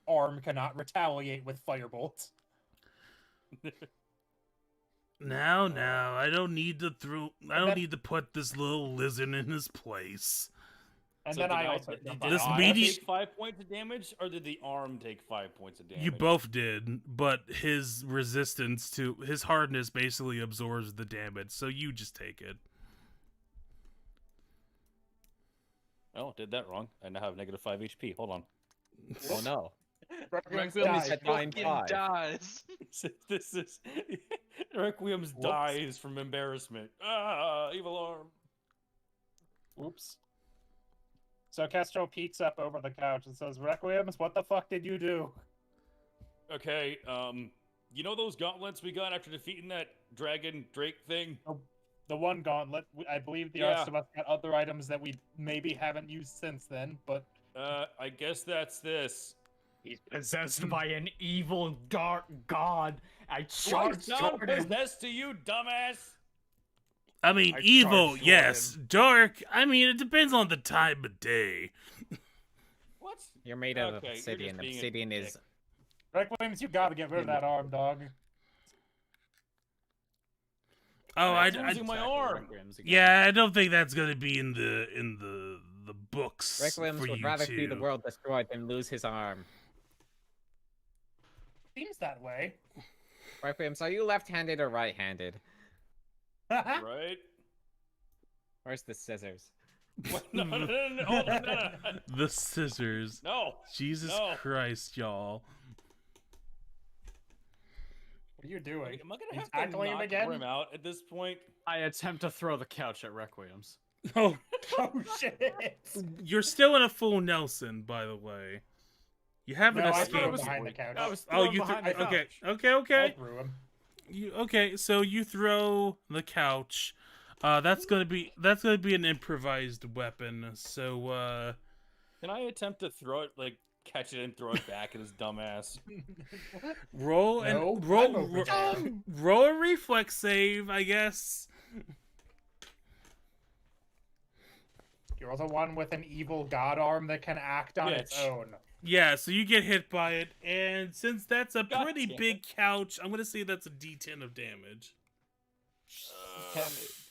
arm cannot retaliate with firebolts. Now, I don't need to throw. I don't that- need to put this little lizard in his place. And So then did I also did jump This on I him. meaty- take 5 points of damage, or did the arm take 5 points of damage? You both did, but his resistance to his hardness basically absorbs the damage, so you just take it. Oh, did that wrong. I now have negative 5 HP. Hold on. Oh no. Requiem's Requiem died. is at 9-5. Fucking dies. This is Requiem's Whoops. dies from embarrassment. Ah, evil arm. Oops. So Castro peeks up over the couch and says, "Requiems, what the fuck did you do?" Okay, you know those gauntlets we got after defeating that dragon Drake thing? The one gauntlet. I believe the Yeah. rest of us got other items that we maybe haven't used since then, but I guess that's this. He's possessed by an evil dark god. I What charged sound toward him. possessed to you, dumbass? I mean, I evil, charged yes. Dark, I mean, it depends on the time of day. What? You're made out Okay, of you're obsidian. just being a Obsidian is dick. Requiems, you gotta get rid of that arm, dog. Oh, I'm I losing my arm. yeah, I don't think that's gonna be in the books Requiem for would you rather see the two. world destroyed than lose his arm. Seems that way. Requiem, are you left-handed or right-handed? Right? Where's the scissors? What? No, no, no, no, hold on, no, no, The scissors. no. Jesus No. Christ, y'all. What are you doing? Am I gonna You have to tackling him knock again? Grim out at this point? I attempt to throw the couch at Requiem's. Oh, Oh shit! you're still in a full Nelson, by the way. You haven't No, I escaped. threw him was- behind the couch. I was Oh, thrown you behind threw. the Okay, couch. okay. I threw him. Okay, so you throw the couch. That's gonna be an improvised weapon. So Can I attempt to throw it, like, catch it and throw it back at his dumbass? roll No, and I'm over there. roll a reflex save, I guess. You're also one with an evil god arm that can act on its Bitch. own. Yeah, so you get hit by it, and since that's a God pretty damn big couch, I'm gonna say that's a D10 of damage.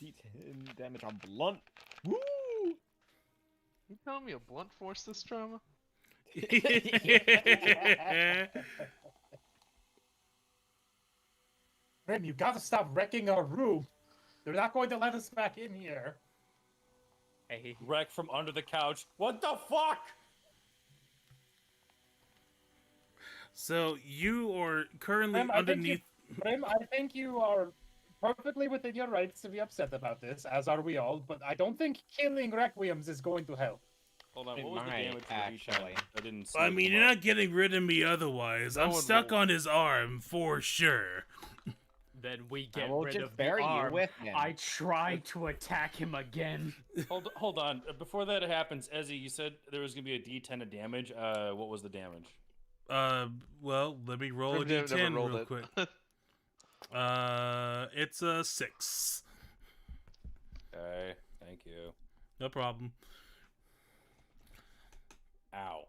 D10 damage on blunt. Woo! You telling me a blunt force this trauma? Grim, you gotta stop wrecking our room. They're not going to let us back in here. Hey, Wreck from under the couch. What the fuck? So you are currently Grim, I think underneath. Grim, I think you are perfectly within your rights to be upset about this, as are we all, but I don't think killing Requiems is going to help. Hold on, It what was the might, damage for actually. D10? I didn't see I it mean, come you're up. not getting rid of me otherwise. No I'm one stuck will. on his arm for sure. then we I get will rid just of the bury you arm. with him. I try to attack him again. Hold on. Before that happens, Ezzy, you said there was gonna be a D10 of damage. What was the damage? Well, let me roll a Grim never D10 rolled real it. quick. It's a 6. Okay, thank you. No problem. Ow.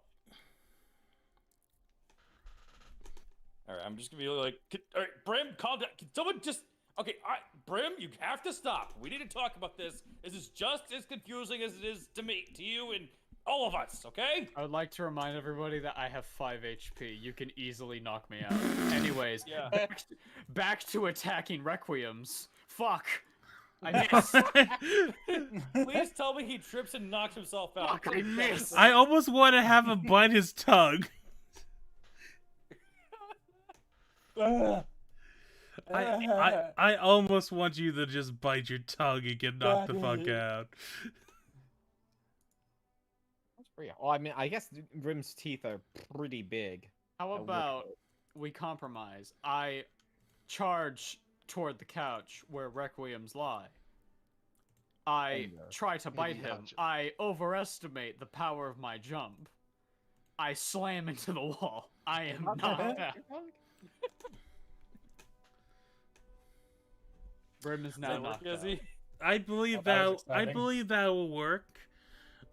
All right, I'm just gonna be like, all right, Brim, calm down. Can someone just, okay, all right, Brim, you have to stop. We need to talk about this. This is just as confusing as it is to me, to you, and all of us, okay? I would like to remind everybody that I have 5 HP. You can easily knock me out. Anyways, Yeah. back to attacking Requiems. Fuck. I missed. Please tell me he trips and knocks himself out. Fuck, I missed. I almost want to have him bite his tongue. I almost want you to just bite your tongue and get knocked the fuck out. That's pretty. Well, I mean, I guess Rim's teeth are pretty big. How would about we compromise? I charge toward the couch where Requiems lie. I try to bite him. gotcha. I overestimate the power of my jump. I slam into the wall. I am knocked out. Brim is now Does that work, knocked out. Jesse? I believe Well, that was that. I exciting. believe that will work.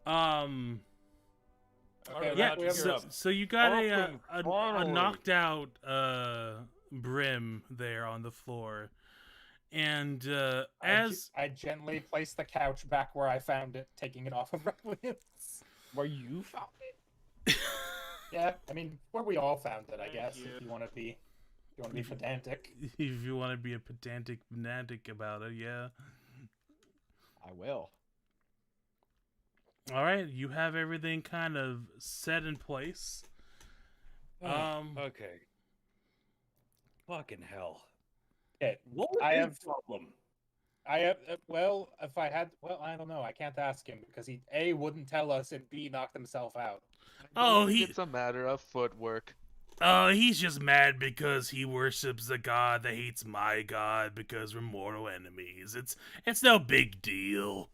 Okay, Yeah. now just So, up. so you got a Open, finally. knocked out Brim there on the floor, and as I gently place the couch back where I found it, taking it off of Requiems. Where you found it? Yeah, I mean, where we all found it, I Thank guess. you. If you want to be, pedantic. if you want to be a pedantic fanatic about it, yeah. I will. All right, you have everything kind of set in place. Okay. Fucking hell. Okay, What would I be the have- problem? I have. Well, if I had, well, I don't know. I can't ask him because he A wouldn't tell us and B knocked himself out. Oh, It's a matter of footwork. He's just mad because he worships the god that hates my god because we're mortal enemies. It's no big deal.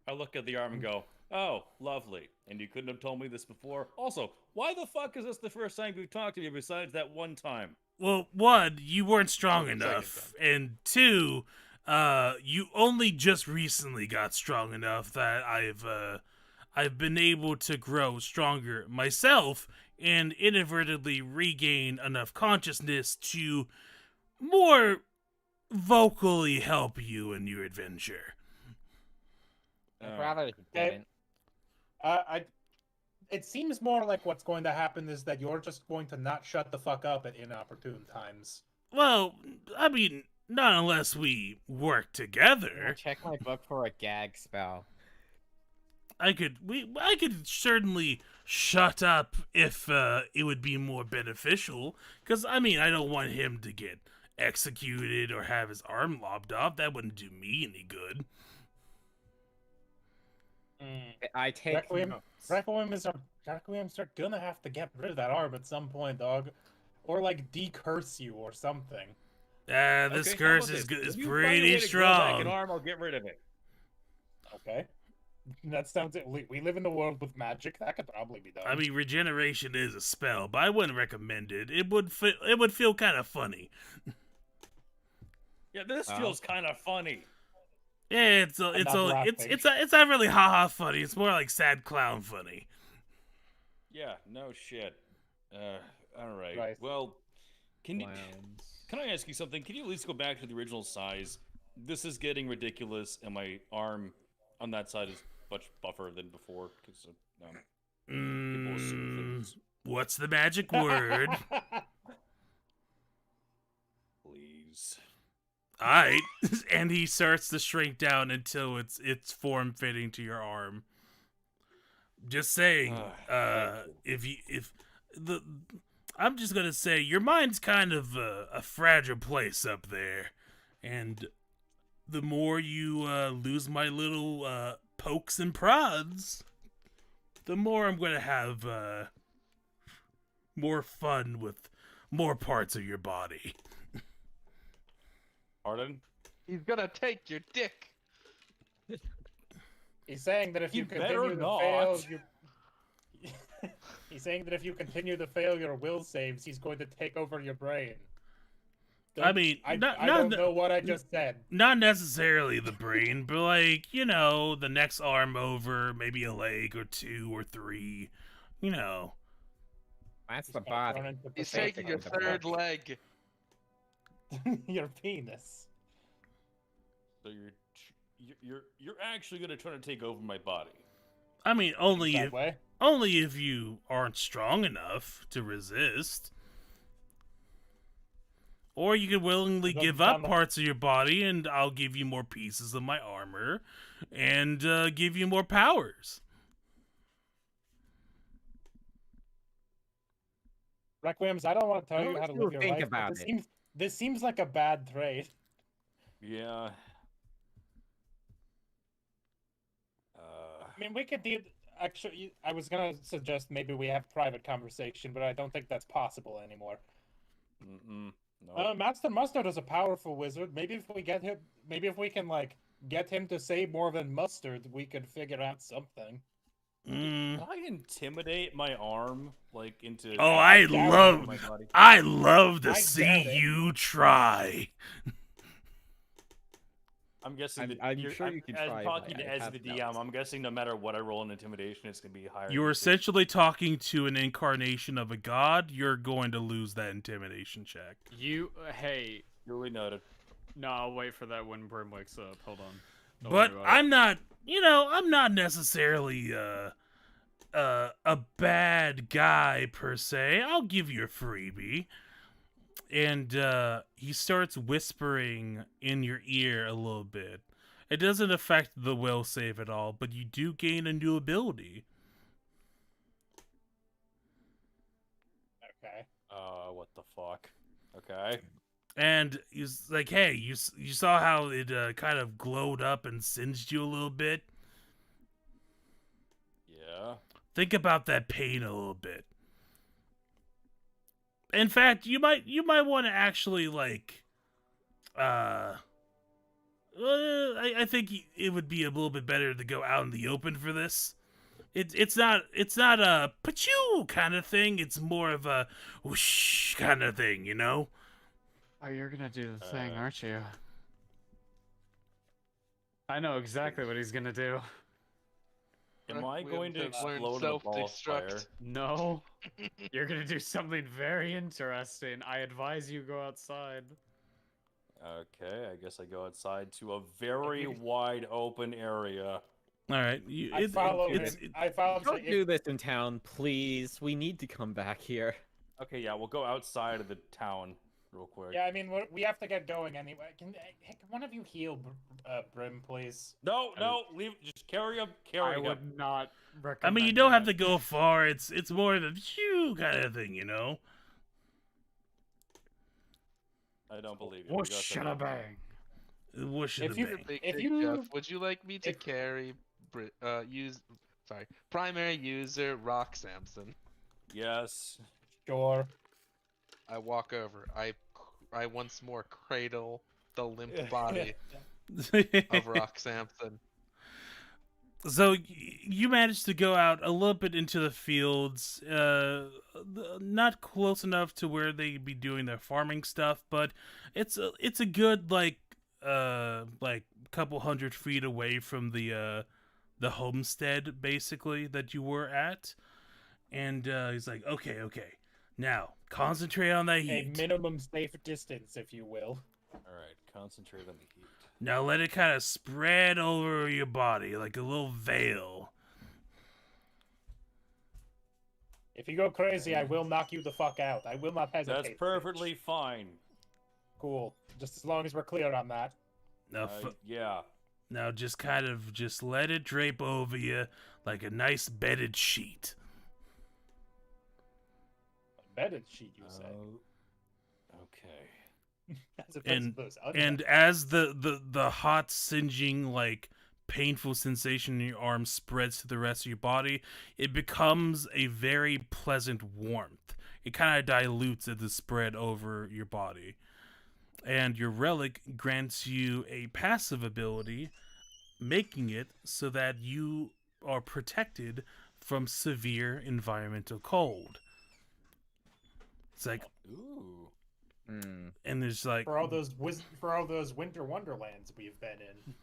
I look at the arm and go, oh, lovely. And you couldn't have told me this before. Also, why the fuck is this the first time you've talked to me besides that one time? Well, one, you weren't strong Second enough, and two, you only just recently got strong enough that I've been able to grow stronger myself and inadvertently regain enough consciousness to more vocally help you in your adventure. I'd rather he Okay. didn't. It seems more like what's going to happen is that you're just going to not shut the fuck up at inopportune times. Well, I mean, not unless we work I'll together. check my book for a gag spell. I could certainly shut up if it would be more beneficial. Because I mean, I don't want him to get executed or have his arm lopped off. That wouldn't do me any good. I take Requiem, notes. Requiems are gonna have to get rid of that arm at some point, dog, or like decurse you or something. This Okay, curse how about is this? good. Is If you find a way pretty to grow back an strong. arm, I'll get rid of it. Okay, that sounds. We live in a world with magic. That could probably be done. I mean, regeneration is a spell, but I wouldn't recommend it. It would feel kind of funny. Yeah, this Oh. feels kind of funny. Yeah, it's not laughing. not really haha funny. It's more like sad clown funny. Yeah, no shit. All right. Right. Well, can you? Clowns. Can I ask you something? Can you at least go back to the original size? This is getting ridiculous, and my arm on that side is much buffer than before. Because people assume things. What's the magic word? Please. Alright. And he starts to shrink down until it's form fitting to your arm. Just saying, Thank you. I'm just gonna say your mind's kind of a fragile place up there, and the more you lose my little pokes and prods, the more I'm gonna have more fun with more parts of your body. Pardon? He's gonna take your dick. He's saying that if you You better continue to fail, not. He's saying that if you continue to fail your will saves, he's going to take over your brain. I mean, I not don't know what I just said. not necessarily the brain, but like, you know, the next arm over, maybe a leg or two or three, you know. That's Just the gonna turn body. into He's potato taking your the third flesh. leg. your penis. So you're actually gonna try to take over my body. I mean, That way. only if you aren't strong enough to resist. Or you could willingly Doesn't give up sound like- parts of your body, and I'll give you more pieces of my armor, and give you more powers. Requiem's, I don't want to tell you What how to you live your think life, but about it? this seems like a bad trade. Yeah. I mean, we could do. Actually, I was gonna suggest maybe we have private conversation, but I don't think that's possible anymore. No. Master Mustard is a powerful wizard. Maybe if we get him, maybe if we can like get him to say more than mustard, we could figure out something. Mm. Can I intimidate my arm like into? Oh, I doubt love, my body? I love to I see doubt it. you try. I'm guessing. I'm sure you can as try, talking but I as have the doubts. DM, I'm guessing no matter what I roll in intimidation, it's gonna be higher. You're than essentially talking to an incarnation of a god. You're going to lose that intimidation check. You, hey, Duly noted. no, I'll wait for that when Brim wakes up. Hold on. Don't But worry about it. I'm not, you know, I'm not necessarily a bad guy per se. I'll give you a freebie. And he starts whispering in your ear a little bit. It doesn't affect the will save at all, but you do gain a new ability. Okay. What the fuck? Okay. And he's like, hey, you saw how it kind of glowed up and singed you a little bit? Yeah. Think about that pain a little bit. In fact, you might want to actually like, I think it would be a little bit better to go out in the open for this. It's not a pachoo kind of thing. It's more of a whoosh kind of thing, you know. Oh, you're gonna do the thing, aren't you? I know exactly what he's gonna do. Am I We going to have learned explode in a ball of fire? self-destruct. No, you're gonna do something very interesting. I advise you go outside. Okay, I guess I go outside to a very wide open area. All right, I follow him. it's, I follow him. Don't do this in town, please. We need to come back here. Okay, yeah, we'll go outside of the town real quick. Yeah, I mean, we have to get going anyway. Can one of you heal Brim, please? No, leave. Just carry him. I Carry him. would not I recommend. mean, you don't have that. to go far. It's more of a shoo kind of thing, you know. I don't believe you. Whoosh, Go shut a bang. Whoosh If the you- bang. Big If Dick you- Jeff, would you like me to if- carry primary user Rock Samson? Yes. Sure. I walk over. I once more cradle the limp body of Rock Samson. So you managed to go out a little bit into the fields, not close enough to where they'd be doing their farming stuff, but it's a good like couple 100 feet away from the homestead basically that you were at. And he's like, okay, now concentrate on that A heat. minimum safe distance, if you will. All right. Concentrate on the heat. Now let it kind of spread over your body like a little veil. If you go crazy, I will knock you the fuck out. I will not hesitate. That's perfectly fine. cool. Just as long as we're clear on that. Now, Yeah. now just kind of just let it drape over you like a nice bedded sheet. A bedded sheet, you say? Okay. As opposed to those And as the hot singeing like painful sensation in your arm spreads to the rest of your body, it becomes a very pleasant warmth. It kind of dilutes as it spread over your body. And your relic grants you a passive ability, making it so that you are protected from severe environmental cold. It's like, Ooh. and there's like, For all those winter wonderlands we've been in.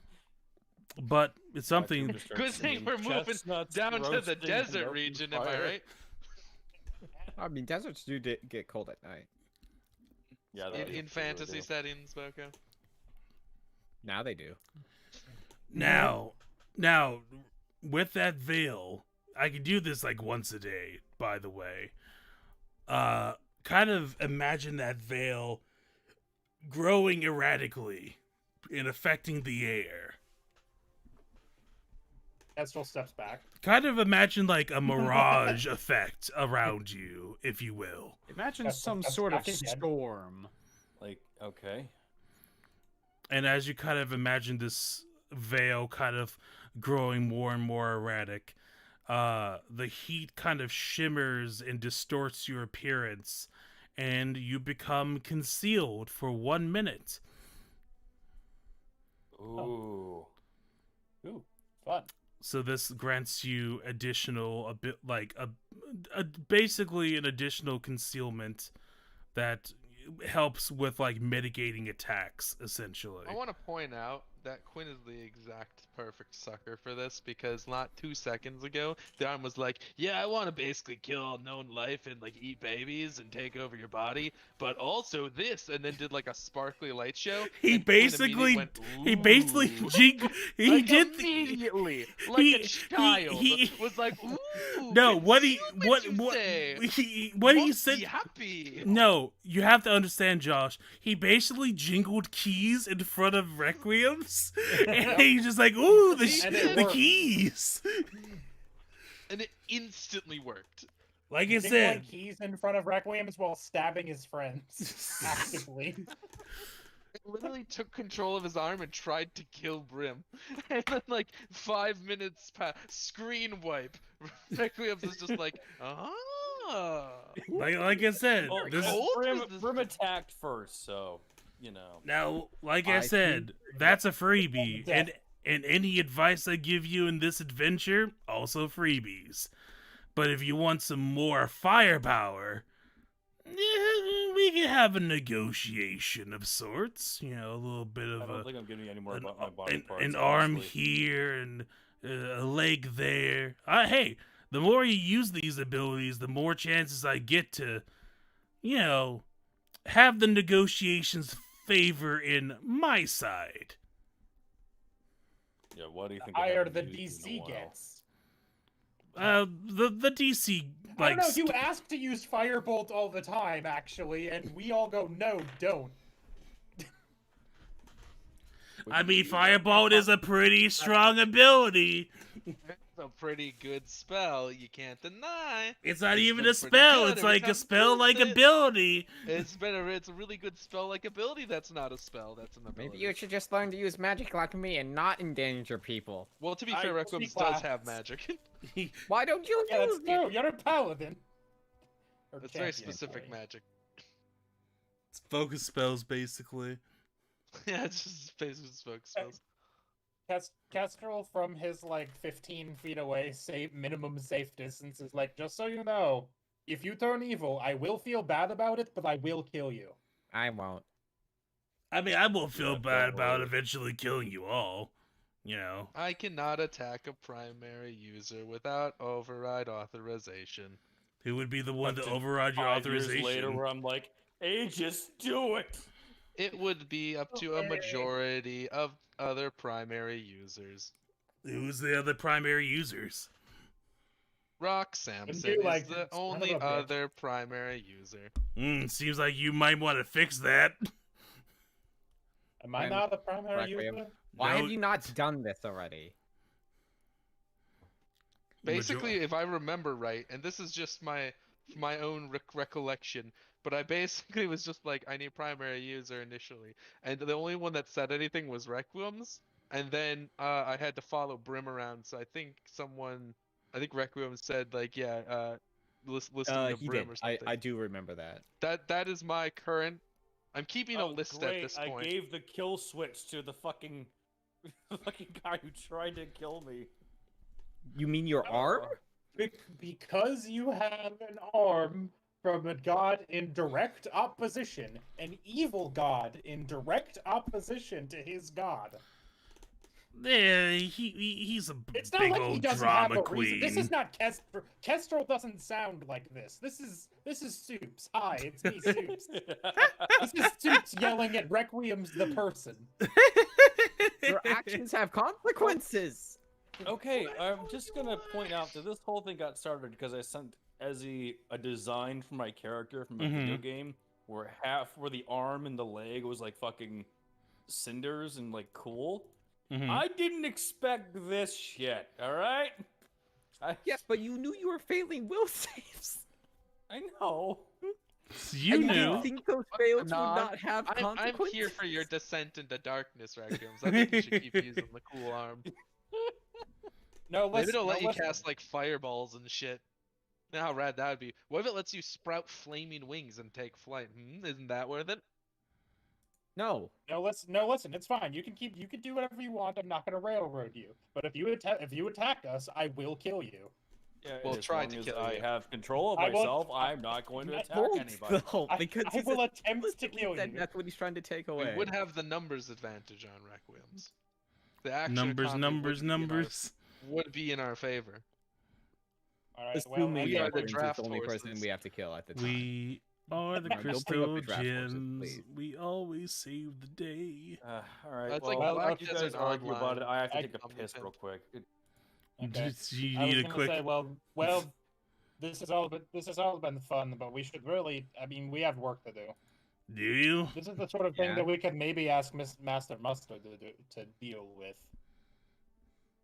but it's something. Good thing we're moving down to the desert region, am I right? I mean, deserts do get cold at night. Yeah, In fantasy settings, Boko. Now they do. Now, with that veil, I can do this like once a day, by the way. Kind of imagine that veil growing erratically and affecting the air. Kestrel steps back. Kind of imagine like a mirage effect around you, if you will. Imagine That's- some that's sort of back again. storm. Like, okay. And as you kind of imagine this veil kind of growing more and more erratic, the heat kind of shimmers and distorts your appearance, and you become concealed for 1 minute. Ooh. Ooh, fun. So this grants you additional, basically an additional concealment that helps with like mitigating attacks, essentially. I want to point out that Quinn is the exact perfect sucker for this, because not 2 seconds ago, Don was like, yeah, I want to basically kill all known life and like eat babies and take over your body, but also this, and then did like a sparkly light show. He and Quinn basically, immediately went, he basically, "Ooh." he Like, did immediately, like he- a child, he- was like, ooh. No, what he Must said. be happy. No, you have to understand, Josh. He basically jingled keys in front of Requiems, and he's just like, "Ooh, And it the worked. keys!" And it instantly worked. Like I Jingling said, keys in front of Requiems while stabbing his friends actively. It literally took control of his arm and tried to kill Brim. And then, like, 5 minutes past, screen wipe. Requiems is just like, like I said, Well, this How old Brim, was this? Brim attacked first, so you know. now, like I I said, that's a freebie, Death. and any advice I give you in this adventure, also freebies. But if you want some more firepower, we can have a negotiation of sorts. You know, a little bit I of don't think I'm giving you any more an, about my body parts. an arm honestly. here and a leg there. Hey, the more you use these abilities, the more chances I get to, you know, have the negotiations favor in my side. Yeah, what do you think? The I higher haven't the used in a DC while? The gets. DC I like don't know, you ask to use Firebolt all the time, actually, and we all go, no, don't. I mean, Firebolt is a pretty strong ability. It's a pretty good spell, you can't deny. It's not It's even been a pretty spell. good It's every like time a spell like used it. ability. It's a really good spell like ability that's not a spell, that's an ability. Maybe you should just learn to use magic like me and not endanger people. Well, to be I fair, see Requiem does class. have magic. Why don't you Yeah, that's use true. it? You're a paladin. Or It's very champion, specific sorry. magic. It's focus spells, basically. Yeah, it's just basically spoke spells. Kestrel from his like 15 feet away, minimum safe distance, is like, just so you know, if you turn evil, I will feel bad about it, but I will kill you. I won't. I mean, I won't feel Yeah, bad don't about worry. eventually killing you all. You know. I cannot attack a primary user without override authorization. Who would be the one to Up to override your 5 years authorization? later, where I'm like, hey, just do it. It would be up to a Okay. majority of other primary users. Who's the other primary users? Rock Samson you is like the son of only a bitch. other primary user. Seems like you might want to fix that. Am I And not a primary Requiem. user? Why No. have you not done this already? Basically, if I remember right, and this is just my own recollection, but I basically was just like, I need primary user initially, and the only one that said anything was Requiem's, and then I had to follow Brim around, so I think Requiem said like, yeah, listen to He Brim did. or something. I do remember that. That is my current. I'm keeping a Oh, list great. at this I point. gave the kill switch to the fucking guy who tried to kill me. You mean your arm? Because you have an arm, from a god in direct opposition, an evil god in direct opposition to his god. Yeah, he's a It's not big like he old doesn't have drama a reason. queen. This is not Kestrel. Kestrel doesn't sound like this. This is Soups. Hi, it's me, Soups. This is Soups yelling at Requiem's the person. Your actions have consequences. Okay, I'm just gonna point out that this whole thing got started because I sent Ezzy a design for my character from a video game where where the arm and the leg was like fucking cinders and like cool. I didn't expect this shit, alright? Yes, but you knew you were failing will saves. I know. You and knew. You didn't think those fails would Nah, not have I'm consequences. here for your descent into darkness, Raccoons. I think you should keep using the cool arm. No, Maybe listen. it'll let no, you listen. cast like fireballs and shit. You know how rad that would be. What if it lets you sprout flaming wings and take flight? Isn't that worth it? No. No, listen. It's fine. You can do whatever you want. I'm not gonna railroad you. But if you attack us, I will kill you. Yeah, We'll as try long to as kill I you. have control of I won't- myself, I'm not going to attack anybody. No, because I he's will attempt to kill then you. that's what he's trying to take away. We would have the numbers advantage on Requiems. The action Numbers, economy would be in our favor. All right. Assuming we are the Requiem's is draft the only person horses. we have to kill at the time. We are the Don't bring up crystal the draft horses, gems. please. We always save the day. Alright, That's well, like while Black you Desert guys argue about it, Online. I have to I- take a piss real quick. Okay. You I was need a gonna quick. say, well, this has all been fun, but we should really. I mean, we have work to do. Do you? This is the sort of thing Yeah. that we could maybe ask Master Mustard to deal with.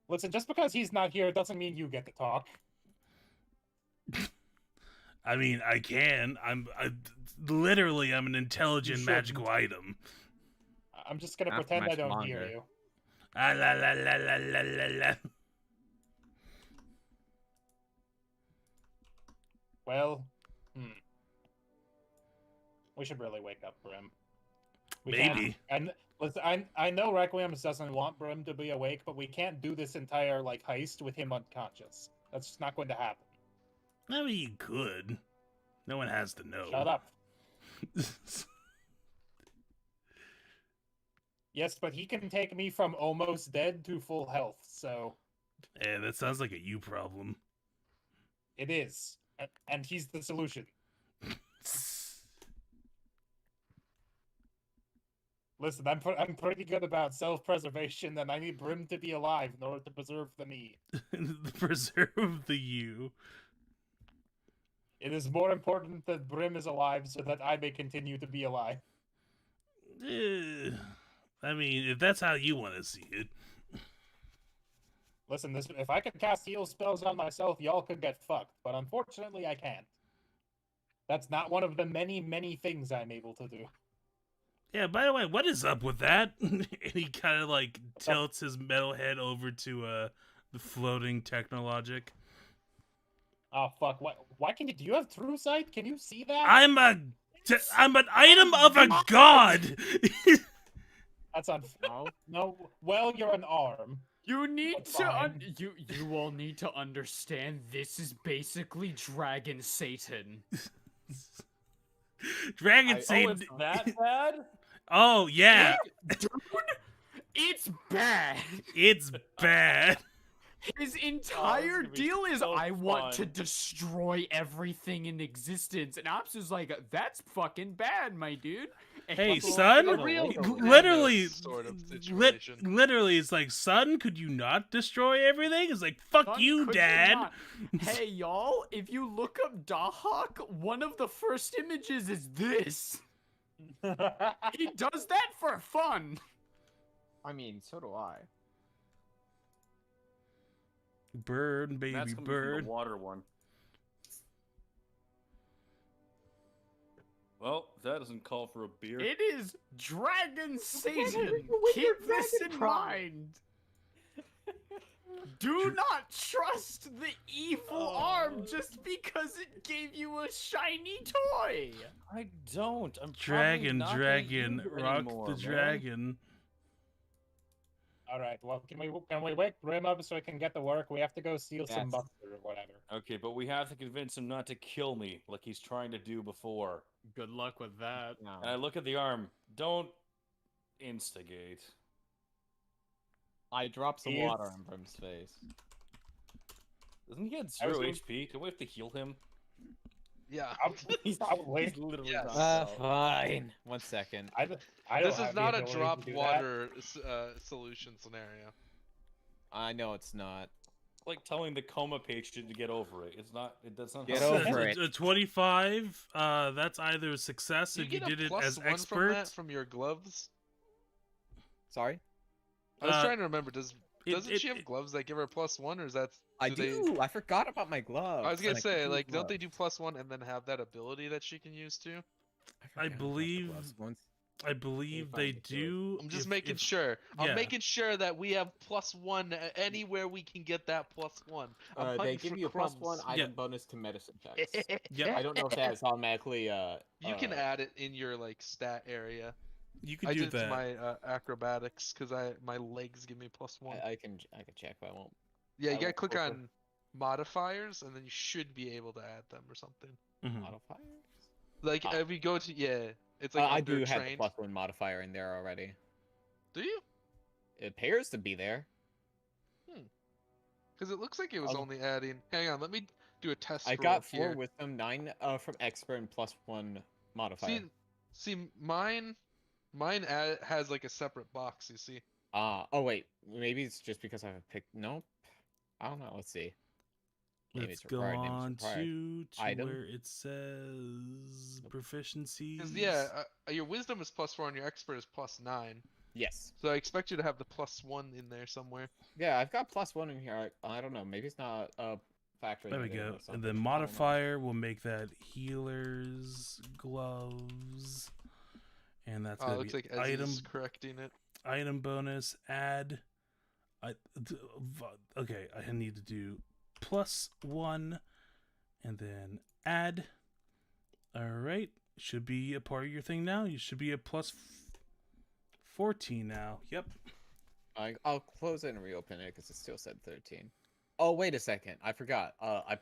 Listen, just because he's not here doesn't mean you get to talk. I mean, I can. Literally, I'm an intelligent You magical item. I'm just gonna Not for pretend I much don't hear longer. you. Ah, la la la la la la la. Well, we should really wake up Brim. We Maybe. can't- And listen, I know Requiem doesn't want Brim to be awake, but we can't do this entire like heist with him unconscious. That's just not going to happen. I mean, you could. No one has to know. Shut up. Yes, but he can take me from almost dead to full health, so Yeah, that sounds like a you problem. it is. And he's the solution. Listen, I'm pretty good about self-preservation, and I need Brim to be alive in order to preserve the me. Preserve the you. It is more important that Brim is alive so that I may continue to be alive. I mean, if that's how you want to see it. Listen, if I could cast heal spells on myself, y'all could get fucked, but unfortunately I can't. That's not one of the many, many things I'm able to do. Yeah, by the way, what is up with that? And he kind of like tilts his metal head over to the floating technologic. Oh fuck! Why can you? Do you have true sight? Can you see that? I'm an item of a god. That's unfair. No. Well, you're an arm. You need That's to fine. you all need to understand this is basically Dragon Satan. Dragon Oh, Satan. it's that bad? Oh yeah, Dude, it's bad. it's bad. His entire gonna be deal is so I want to fun. destroy everything in existence, and Ops is like, that's fucking bad, my dude. And Hey, people are son, like, A real literally, sort of situation. literally, it's like, son, could you not destroy everything? It's like, fuck "Son, you, could dad. not?" Hey, y'all, if you look up Dahawk, one of the first images is this. He does that for fun. I mean, so do I. Bird, baby, That's coming bird. from the water one. Well, if that doesn't call for a beer. It is Dragon Satan. with Keep your this dragon in pride. mind. Do not trust the evil arm just because it gave you a shiny toy. I don't. I'm probably Dragon, not gonna dragon, use it rock anymore, the man. dragon. All right. Well, can we wake Grim up so I can get to work? We have to go steal some Yes. bucks or whatever. Okay, but we have to convince him not to kill me like he's trying to do before. Good luck with that. No. And I look at the arm. Don't instigate. I dropped some He water is- on Brim's face. Doesn't he get I was 0 gonna- HP? Don't we have to heal him? Yeah. Probably. He's literally Yes. not out. Fine. 1 second. I don't This have is the not a ability to drop do that. water solution scenario. I know it's not. Like telling the coma patient to get over it. It's not. That's not. Get how over it. it. A 25. That's either a success Do if you you get a did it plus as one from expert. that from your gloves? Sorry. I was Uh, trying to remember. Doesn't she have it- gloves that give her +1, or is that? I they- do. I forgot about my gloves. I was gonna and say, can't like, use don't they gloves. do +1 and then have that ability that she can use too? I forgot about the believe- gloves once. I believe find they it, do. I'm just if- making if- sure. yeah. I'm making sure that we have +1 anywhere we can get that +1. I'm They hunting give for you a crumbs. +1 item bonus to medicine checks. Yep. I don't know if that is automatically. You can add it in your like stat area. You could I do did it to that. my acrobatics because my legs give me +1. I can check, but I won't. Yeah, you I gotta won't click go for- on modifiers, and then you should be able to add them or something. Mhm. Modifiers. Like Ah. if you go to it's like I under do have the trained. +1 modifier in there already. Do you? It appears to be there. Because it looks like it was I'll- only adding. Hang on, let me do a test. I roll got 4 here. wisdom, 9 from expert, and +1 modifier. See, mine has like a separate box. You see? Oh wait, maybe it's just because I have picked. Nope. I don't know. Let's see. Maybe Let's it's go required, maybe it's on required. to Item. where it says proficiencies. Because yeah, your wisdom is +4 and your expert is +9. Yes. So I expect you to have the +1 in there somewhere. Yeah, I've got +1 in here. I don't know. Maybe it's not factoring. There we it in or go. And something. then I don't know. modifier will make that healer's gloves. And that's Oh, it gonna looks be like item Ezzy's correcting it. item bonus add. Okay, I need to do +1 and then add. All right, should be a part of your thing now. You should be a +14 now. Yep. I'll close it and reopen it because it still said 13. Oh wait a second, I forgot. I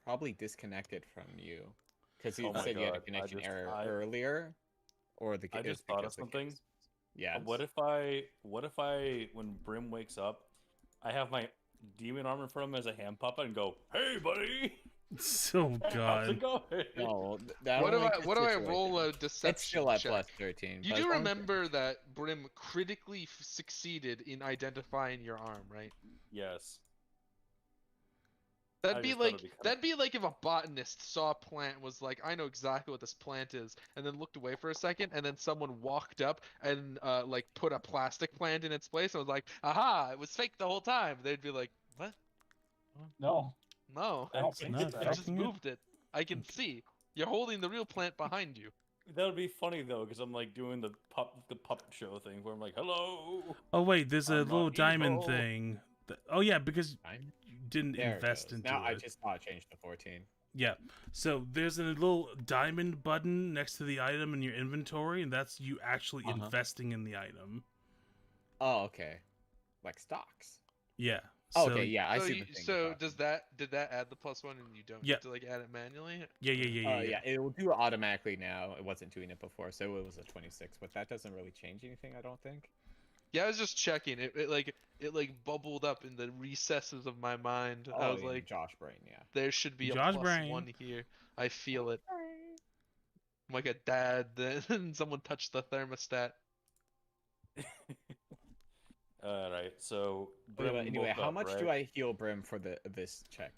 probably disconnected from you because you Oh my said you had a God, connection I error earlier, or the. I it's just thought of because the something. kids- Yeah. What if I, when Brim wakes up, I have my demon arm in front of him as a hand puppet and go, "Hey, buddy, So how's god. it going?" No, that What do only I gets what do I situated. roll a It's deception still at check? +13. You but do as long as- remember that Brim critically succeeded in identifying your arm, right? Yes. That'd I be just thought like it'd be kinda- that'd be like if a botanist saw a plant, was like, I know exactly what this plant is, and then looked away for a second, and then someone walked up and like put a plastic plant in its place and was like, aha, it was fake the whole time. They'd be like, what? No. No, I don't That's think not so. I just faking it? moved it. I can see. You're holding the real plant behind you. That would be funny though, because I'm like doing the puppet show thing where I'm like, "Hello." Oh wait, there's a I'm little not diamond evil. thing. Oh yeah, because Fine. you didn't There it invest goes. into Now I it. just thought I changed to 14. Yeah. So there's a little diamond button next to the item in your inventory, and that's you actually Uh-huh. investing in the item. Oh, okay. Like stocks. Yeah. Oh, So, okay, yeah, I so see you- the thing. so you're did that add the +1 and you don't Yeah. get to like add it manually? Yeah. yeah, it will do it automatically now. It wasn't doing it before, so it was a 26, but that doesn't really change anything, I don't think. Yeah, I was just checking. It like bubbled up in the recesses of my mind. I was yeah, like, Josh Brain, yeah. there should be a Josh +1 Brain. here. I feel it. I'm like a dad. Then someone touched the thermostat. All right, so But Brim anyway, woke how up, much right? do I heal Brim for this check?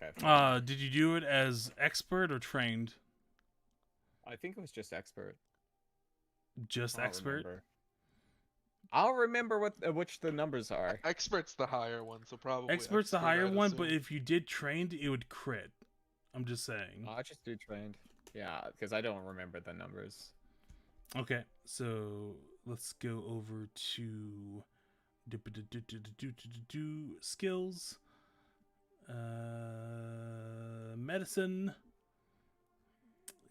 Did you do it as expert or trained? I think it was just expert. Just I don't expert. remember. I'll remember what which the numbers are. Expert's the higher one, so probably Expert's the expert, higher I'd one, assume. but if you did trained, it would crit. I'm just saying. I just do trained. Yeah, because I don't remember the numbers. Okay, so let's go over to skills. Medicine.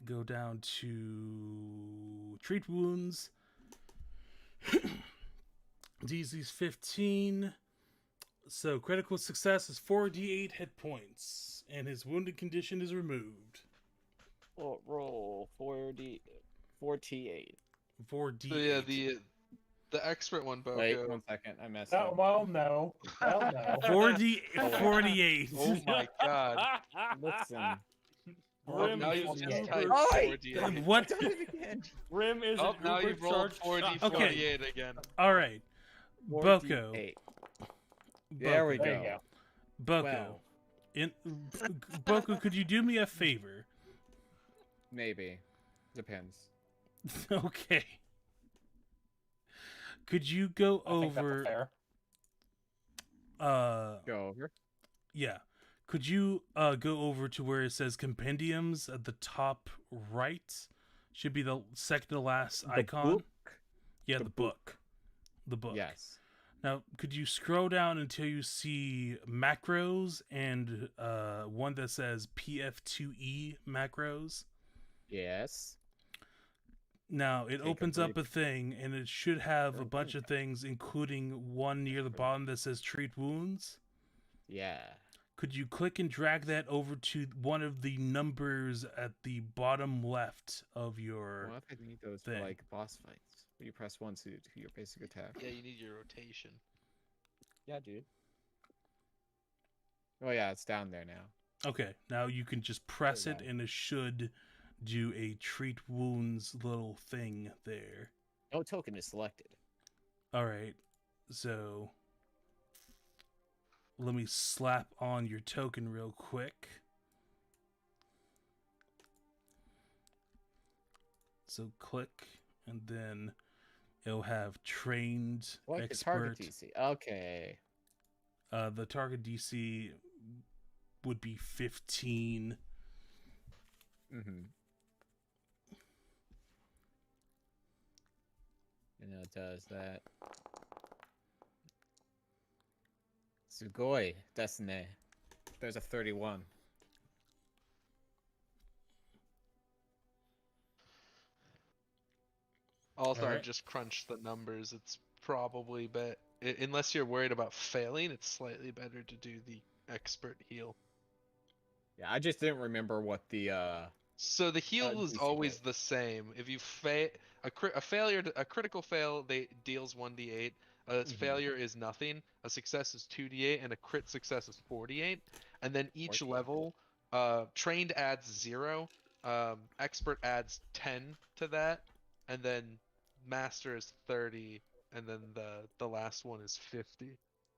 Go down to treat wounds. DC's 15. So critical success is 4d8 hit points, and his wounded condition is removed. Roll 4T8. 4d8. So yeah, the expert one, Wait, Boko. 1 second. I messed No, up. well, no. Well, no. 48. Oh my god. Listen. Oh, Grim now is you an just uber- typed Oh, 4d8. What? Done it again. Grim is Oh, an now you rolled uber-charged 4d48 again. All right. Boko. 4D8. There we Boko. There you go. go. Boko. 12. Boko, could you do me a favor? Maybe. Depends. Okay. Could you go I think that's over fair. Go over. yeah. Could you go over to where it says compendiums at the top right? Should be the second to last icon. book? Yeah, The the book. The book. Yes. Now, could you scroll down until you see macros and one that says PF2E macros? Yes. Now, it Take a opens up a break. thing, and it should have a Oh, bunch of things, including one near the bottom that says treat wounds. Yeah. Could you click and drag that over to one of the numbers at the bottom left of your... Well, if I need those for thing. like boss fights, where you press 1 to do your basic attack. Yeah, you need your rotation. Yeah, dude. Oh yeah, it's down there now. Okay, now you can just press it, go. and it should do a treat wounds little thing there. No token is selected. All right, so let me slap on your token real quick. So click, and then it'll have trained What the target expert. DC? Okay. The target DC would be 15. Mm-hmm. And it does that. Sugoi, Destiny. There's a 31. Also, I Alright. just crunched the numbers. It's probably unless you're worried about failing, it's slightly better to do the expert heal. Yeah, I just didn't remember what the So the heal is DC always hit. the same. If you a critical fail, they deals 1d8. A failure is nothing. A success is 2d8, and a crit success is 48. And then each 48. level, trained adds 0, expert adds 10 to that, and then master is 30, and then the last one is 50.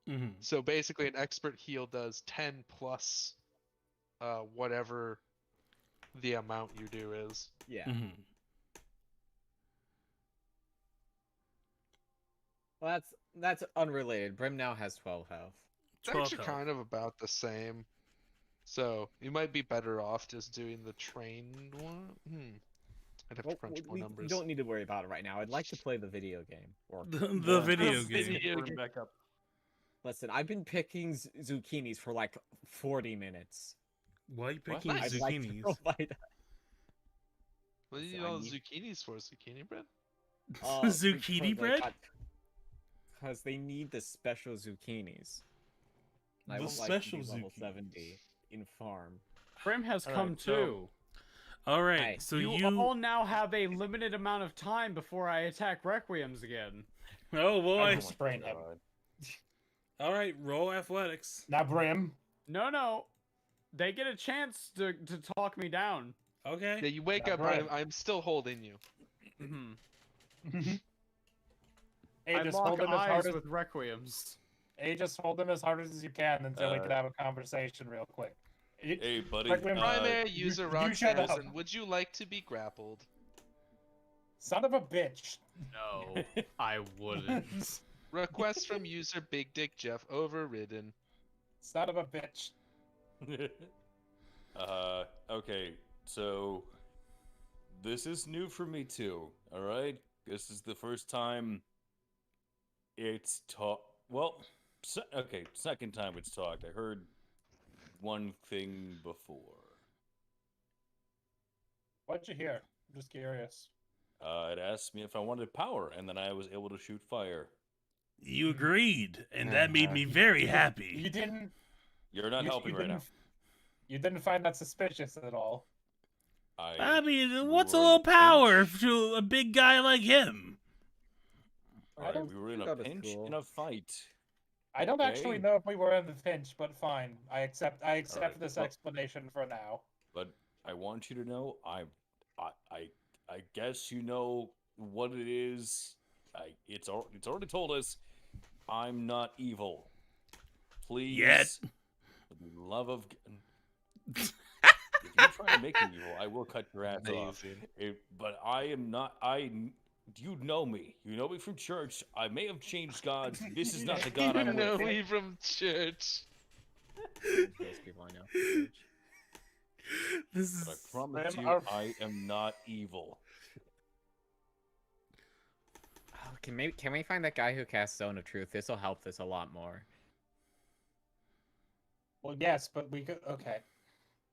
Mm-hmm. So basically, an expert heal does 10 plus whatever the amount you do is. Yeah. Mm-hmm. Well, that's unrelated. Brim now has 12 health. It's 12 actually health. kind of about the same. So you might be better off just doing the trained one. I'd have to Well, crunch more we numbers. don't need to worry about it right now. I'd like to play the video game. Or The video Video game. game. Bring back up. listen, I've been picking zucchinis for like 40 minutes. Why are you picking I'd like to zucchinis? roll my dice. What do you So need I all need- zucchinis for? Zucchini bread? Zucchini bread? Because they need the special zucchinis. And I The would like to special be level zucchini. 70 in farm. Grim has Alright, come so- too. All right, Hey, so you all now have a limited amount of time before I attack Requiems again. Oh I boy! just sprained him. All right, roll athletics. Now, Brim. No. They get a chance to talk me down. Okay. Yeah, you wake Yeah, up. right. I'm still holding you. Mhm. Hey, I just lock hold him as eyes hard as with Requiems. just hold him as hard as you can until we Uh, can have a conversation real quick. Hey, buddy. Like when Primary user you shut up. Roxanne, would you like to be grappled? Son of a bitch. No, I wouldn't. Request from user Big Dick Jeff overridden. Son of a bitch. Okay, so this is new for me too. All right, this is the first time it's talked. Well, okay, second time it's talked. I heard one thing before. What'd you hear? I'm just curious. It asked me if I wanted power, and then I was able to shoot fire. You agreed, and that made me very You happy. didn't. You're not helping right now. You didn't find that suspicious at all. I mean, we what's a were in little power pinch. to a big guy like him? I don't. We were in go a to pinch school. in a fight. I don't actually Okay. know if we were in the pinch, but fine. I accept. I accept Alright, this well- explanation for now. But I want you to know, I guess you know what it is. It's already told us. I'm not evil. Please, Yet. for the love of. If you try to make me evil, I will cut your ass off. But I am not. You know me. You know me from church. I may have changed gods. This is not the god You I'm know with. me from church. Those people I know. This But I is promise Them you, are- I am not evil. Oh, can we find that guy who casts Zone of Truth? This will help this a lot more. Well, yes, but we could. Okay.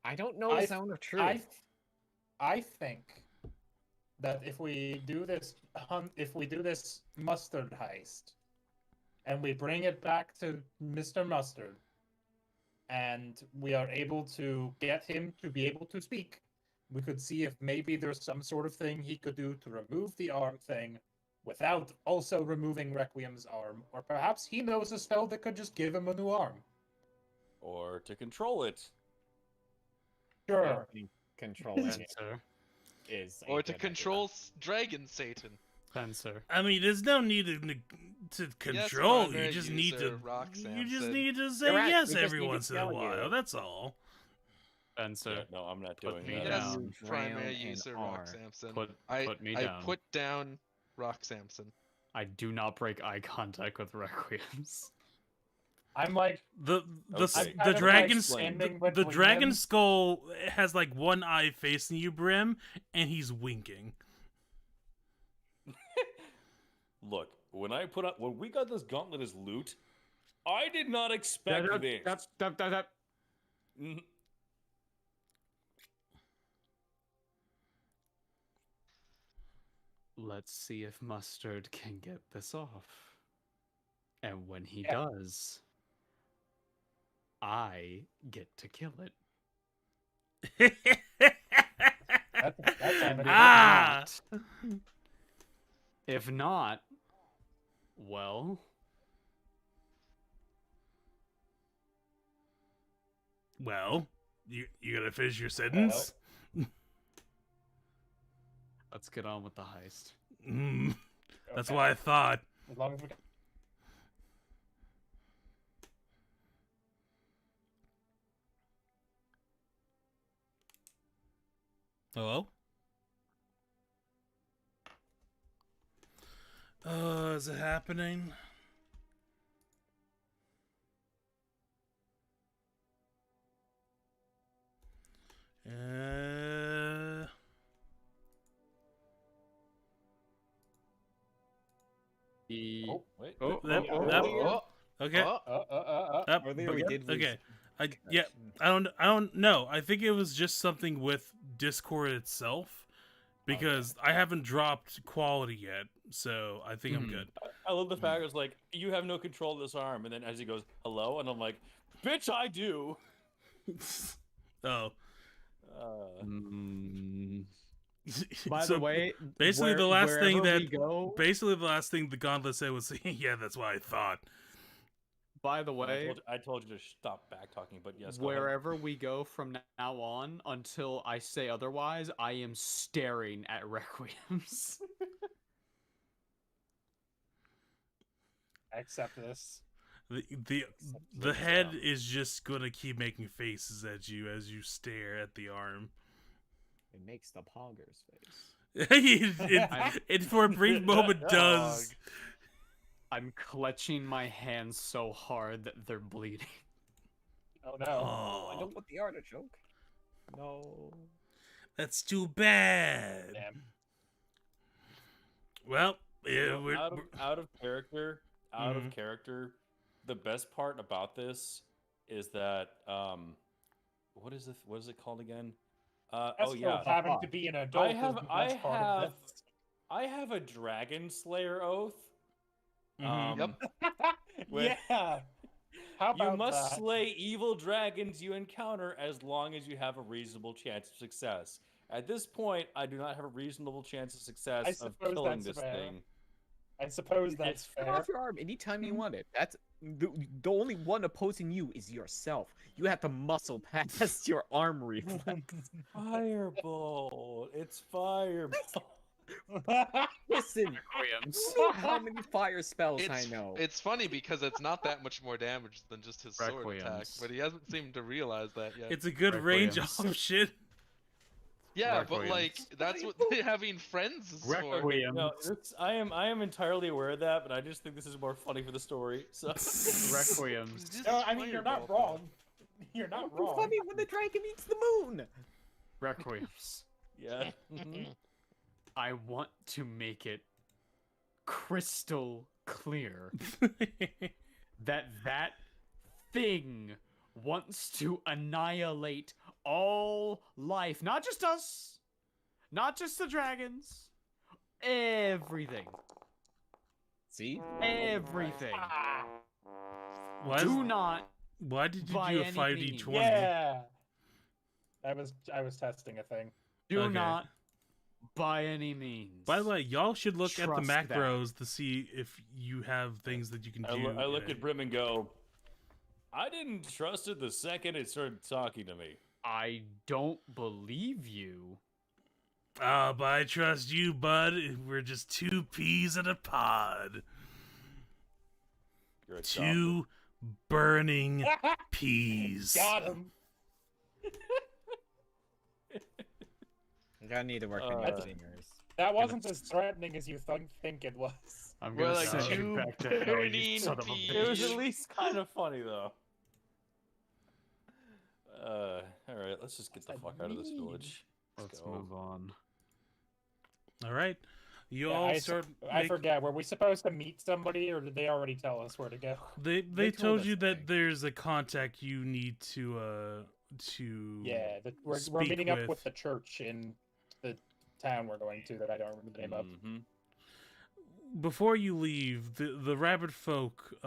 I don't know I- Zone of Truth. I think that if we do this mustard heist, and we bring it back to Mr. Mustard, and we are able to get him to be able to speak, we could see if maybe there's some sort of thing he could do to remove the arm thing without also removing Requiem's arm, or perhaps he knows a spell that could just give him a new arm. Or to control it. Sure. Controlling it Spencer. is a Or to good idea. control Dragon Satan. Spencer. I mean, there's no need to control. You primary just need user, to. Rock You just Samson. need to say You're right, yes we just every need to once in a tell you. while. That's all. Spencer. Yeah, no, I'm not Put doing me that. Yes, down. primary Drown user and Rock R. Samson. Put me I down. put down Rock Samson. I do not break eye contact with Requiems. I'm like, The Okay. the dragon standing the between dragon them. skull has like one eye facing you, Brim, and he's winking. Look, when we got this gauntlet as loot, I did not expect this. Mhm. Let's see if Mustard can get this off. And when he Yeah. does, I get to kill it. that sounded Ah! If not, well, Well, you gotta finish your sentence. let's get on with the heist. Mm, that's okay. what I thought. As long as we Hello? Is it happening? Oh. Wait. Oh, Yep, oh, yep. Oh, Okay. Up. Earlier we did lose Okay. I yeah. connection. I don't know. I think it was just something with Discord itself, because I haven't dropped quality yet, so I think I'm Mhm. good. I love the fact it's like, you have no control of this arm, and then as he goes, hello, and I'm like, bitch, I do. Oh. Mm. By So the way, basically the last thing wherever that we go, basically the last thing the gauntlet said was, "Yeah, that's what I thought." by the way, I told you to stop back talking, but yes, go ahead. wherever we go from now on until I say otherwise, I am staring at Requiems. I accept this. The head is just gonna keep making faces at you as you stare at the arm. It makes the Pogger's face. it for a brief moment does. I'm clutching my hands so hard that they're bleeding. Oh no. I Oh, don't want the artichoke. No. that's too bad. Damn. Well, yeah, So we're, out of character, Mhm. of character. The best part about this is that what is it called again? That's still having to be an adult. I have is the best part of this. I have a dragon slayer oath Mhm. Yep. Where- Yeah. How about You must that? slay evil dragons you encounter as long as you have a reasonable chance of success. At this point, I do not have a reasonable chance of success of suppose killing that's this fair. thing. I suppose that's Cut fair. off your arm anytime you want it. That's the only one opposing you is yourself. You have to muscle past your arm reflex. Fireball! It's fireball! Listen, Requiems. you know how many fire spells I know. It's funny because it's not that much more damage than just his sword attack, Requiems. but he hasn't seemed to realize that yet. It's a good range Requiems. option. Yeah, but like Requiems. that's what having friends is for. Requiem. No, I am entirely aware of that, but I just think this is more funny for the story. So Requiems. Just No, I mean you're not fireball. wrong. You're not It's wrong. funny when the dragon eats the moon. Requiems. yeah. Mhm. I want to make it crystal clear that that thing wants to annihilate all life. Not just us. Not just the dragons. Everything. See? Everything. Why, Do not. why did you by do a any 5d20? means. Yeah. I was testing a thing. Do Okay. not. By any means. By the way, y'all should look at the Trust that. macros to see if you have things that you can do. I look in at it. Brim and go, I didn't trust it the second it started talking to me. I don't believe you. Ah, but I trust you, bud. We're just two peas in a pod. You're a Two burning peas. Got him. I'm gonna need to work on Uh, your fingers. That wasn't as threatening as you think it was. I'm We're gonna like send you two back to hell, you burning son of a peas. It was bitch. at least kind of funny though. All right, let's just get the fuck out of this village. Let's go. move on. All right. You Yeah, all I start. I forget. Were we supposed to meet somebody, or did they already tell us where to go? They told told us you the that thing. there's a contact you need to Yeah, we're speak meeting up with- with the church in the town we're going to that I don't remember the name of. Mhm. Before you leave, the rabbit folk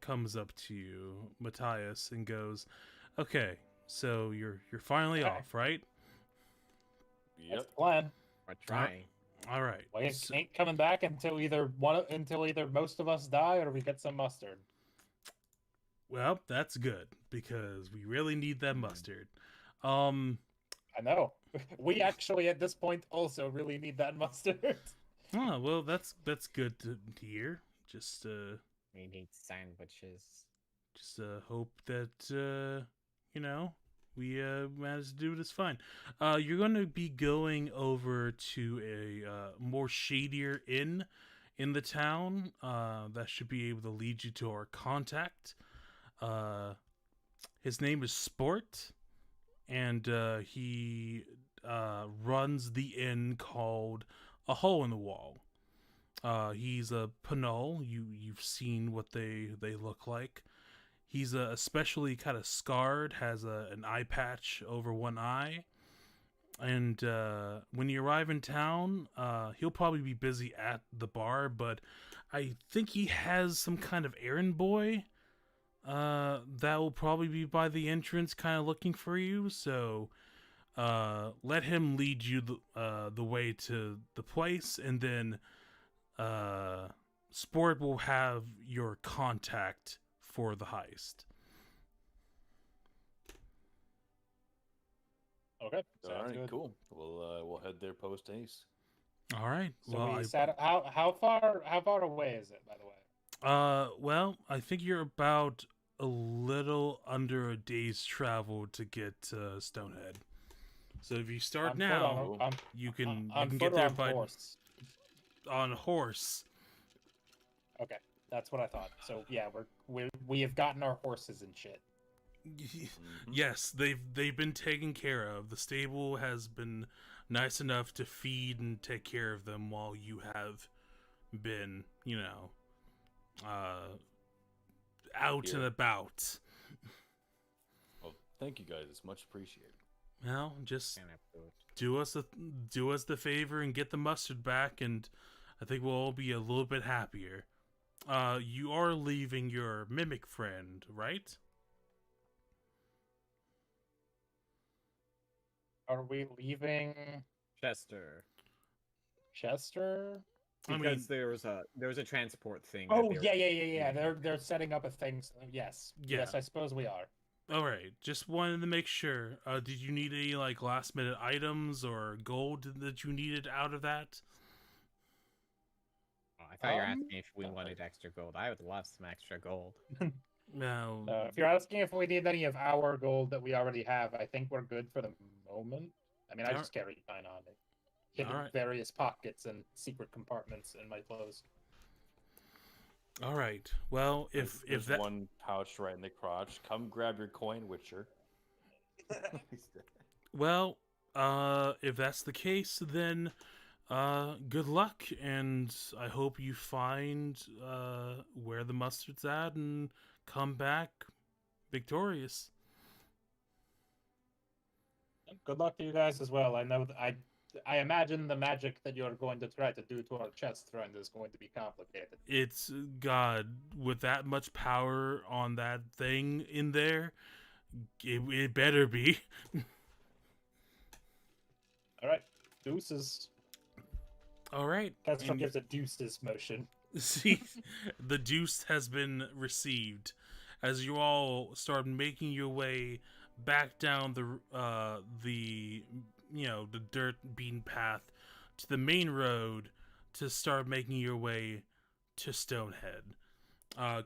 comes up to you, Matthias, and goes, "Okay, so you're finally Okay. off, right? That's Yep. the plan. We're trying. All right. We ain't, So- ain't coming back until either most of us die or we get some mustard. well, that's good because we really need that mustard. I know. We actually at this point also really need that mustard. Oh, well, that's good to hear. Just We need sandwiches. hope that we managed to do this fine. You're going to be going over to a more shadier inn in the town. That should be able to lead you to our contact. His name is Sport, and he runs the inn called A Hole in the Wall. He's a Pinole. You've seen what they look like. He's especially kind of scarred, has an eye patch over one eye. And when you arrive in town, he'll probably be busy at the bar, but I think he has some kind of errand boy that will probably be by the entrance kind of looking for you. So let him lead you the way to the place, and then Sport will have your contact for the heist. Okay, All sounds right, good. cool. We'll head there post haste. All right. So Well, we sat. How far away is it, by the way? well, I think you're about a little under a day's travel to get to Stonehead. So if you start On now, foot, on, you can on you can foot get or there on by horse. on horse. Okay, that's what I thought. So yeah, we have gotten our horses and shit. Mhm. Yes, they've been taken care of. The stable has been nice enough to feed and take care of them while you have been, out Yeah. and about. Well, thank you guys. It's much appreciated. Well, just Can't have food. do us the favor and get the mustard back, and I think we'll all be a little bit happier. you are leaving your mimic friend, right? Are we leaving Chester. Chester? I Because mean, there was a transport thing. that Oh they were yeah. leaving. They're setting up a thing. Yes. Yeah. Yes, I suppose we are. All right. Just wanted to make sure. Did you need any like last minute items or gold that you needed out of that? Oh, I thought you were Um, asking if we wanted extra gold. I would love some extra gold. No. If you're asking if we need any of our gold that we already have, I think we're good for the moment. I mean, I just carry mine on it, hidden Alright. various pockets and secret compartments in my clothes. All right. Well, if There's that one pouch right in the crotch. Come grab your coin, Witcher. well, if that's the case, then good luck, and I hope you find where the mustard's at and come back victorious. Good luck to you guys as well. I know that I imagine the magic that you're going to try to do to our chest friend is going to be complicated. It's God with that much power on that thing in there. It better be. All right, deuces. All right. Castro And- gives a deuces motion. See, the deuce has been received as you all start making your way back down the the dirt beaten path to the main road to start making your way to Stonehead.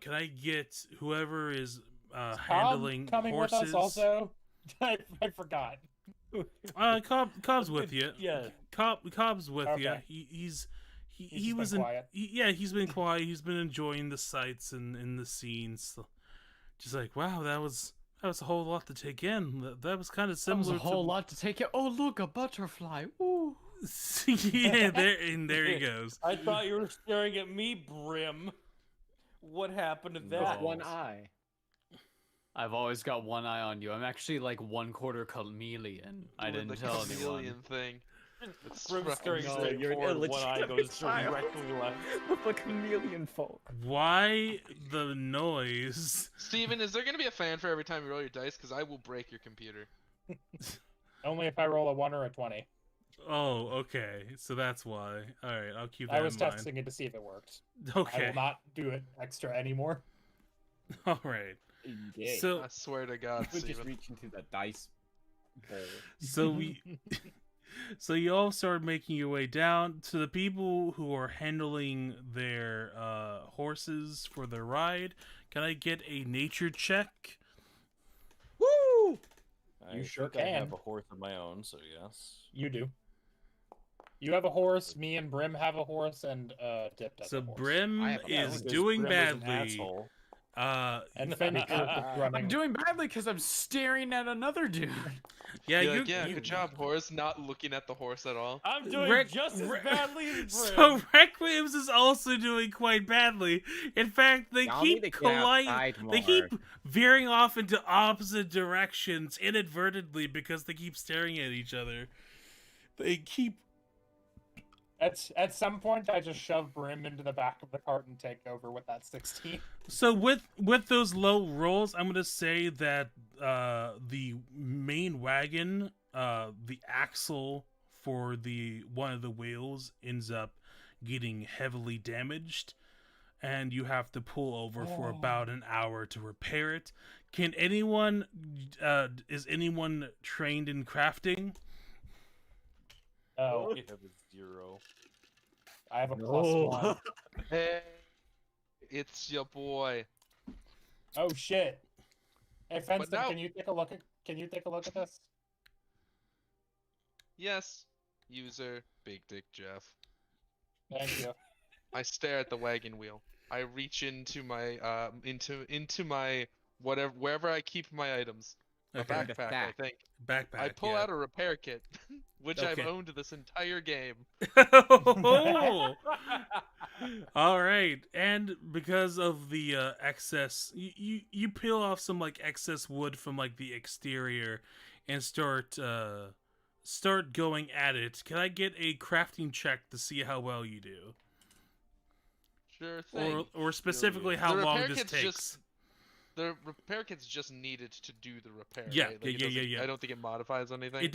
Can I get whoever is handling coming horses? with us also? I forgot. Cobb's with you. Yeah. Cobb's with you. Okay. He's He's he just was been quiet. he's been quiet. He's been enjoying the sights and the scenes. So, just like, wow, that was a whole lot to take in. That was kind of That was similar a whole to lot to take it. Oh, look, a butterfly. Ooh. yeah, there he goes. I thought you were staring at me, Brim. What happened to that? With one eye. I've always got one eye on you. I'm actually like 1/4 chameleon. I Doing didn't the tell chameleon anyone. thing. It's Brim's right. staring No, straight you're an forward, one eye illegitimate goes child. directly left. With a chameleon folk. Why the noise? Steven, is there going to be a fanfare every time you roll your dice? Because I will break your computer. Only if I roll a 1 or a 20. Oh, okay. So that's why. All right, I'll keep that I was in mind. testing it to see if it worked. I Okay. will not do it extra anymore. All right. Engage. So I swear to God, would just Steven. reach into the dice bowl. so we so you all start making your way down to the people who are handling their horses for their ride. Can I get a nature check? Woo! I You sure think I have can. a horse of my own, so yes. You do. You have a horse, me and Brim have a horse, and Dip does So a horse. Brim I have a is horse. doing Brim is an badly. asshole. And Fincher is running. I'm doing badly because I'm staring at another dude. Yeah, You're you like, yeah, good job, horse. Not looking at the horse at all. I'm doing Rick- just as Rick- badly as Brim. So Requiem's is also doing quite badly. In fact, they Y'all need keep to get outside They more. keep veering off into opposite directions inadvertently because they keep staring at each other. They keep. At some point, I just shove Brim into the back of the cart and take over with that 16. So with those low rolls, I'm gonna say that the main wagon, the axle for the one of the wheels ends up getting heavily damaged, and you have to pull over for about an hour to repair it. Can anyone? Is anyone trained in crafting? Oh, You have a 0. I have a No. +1. Hey, it's your boy. Oh shit! Hey, Fenston, now- can you take a look at this? Yes, user Big Dick Jeff. Thank you. I stare at the wagon wheel. I reach into my into my wherever I keep my items. A Okay. backpack, I Back. think. Backpack. I pull yeah. out a repair kit, which Okay. I've owned this entire game. Oh! All right, and because of the excess, you peel off some like excess wood from like the exterior, and start going at it. Can I get a crafting check to see how well you do? Sure thing. or specifically how The long repair this kit's takes. just- The repair kit's just needed to do the repair. Yeah, right? yeah, it yeah, doesn't- yeah. I don't think it modifies anything.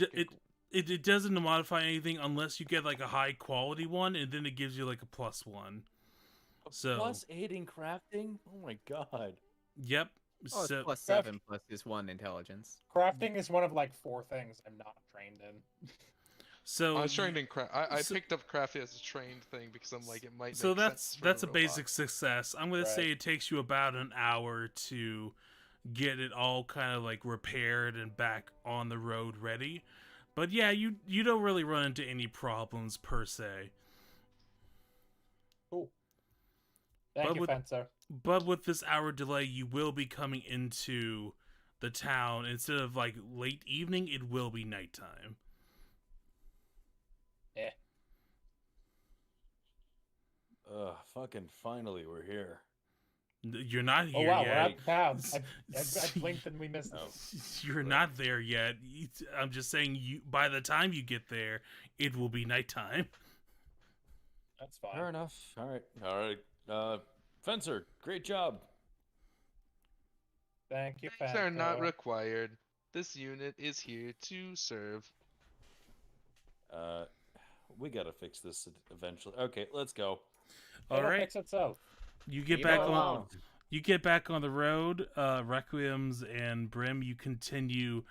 It doesn't modify anything unless you get like a high quality one, and then it gives you like a +1. So Plus 8 in crafting? Oh my god. yep. Oh, So it's +7 plus this 1 intelligence. Crafting is one of like 4 things I'm not trained in. so I was trained in craft. I so- picked up crafting as a trained thing because I'm like it might. so make that's sense for that's a robot. basic success. I'm gonna say Right. it takes you about an hour to get it all kind of like repaired and back on the road ready. But yeah, you don't really run into any problems per se. Cool. Thank But you, with- Fencer. But with this hour delay, you will be coming into the town. Instead of like late evening, it will be nighttime. Ugh, fucking finally we're here. You're not Oh here wow, we're yet. at the town. I blinked and we missed it. You're not there yet. I'm just saying, by the time you get there, it will be nighttime. That's fine. Fair enough. Alright. Fencer, great job. Thank you, Things are not Fencer. required. This unit is here to serve. We gotta fix this eventually. Okay, let's go. All It'll right, fix itself. you get Leave back it on. alone. You get back on the road. Requiems and Brim, you continue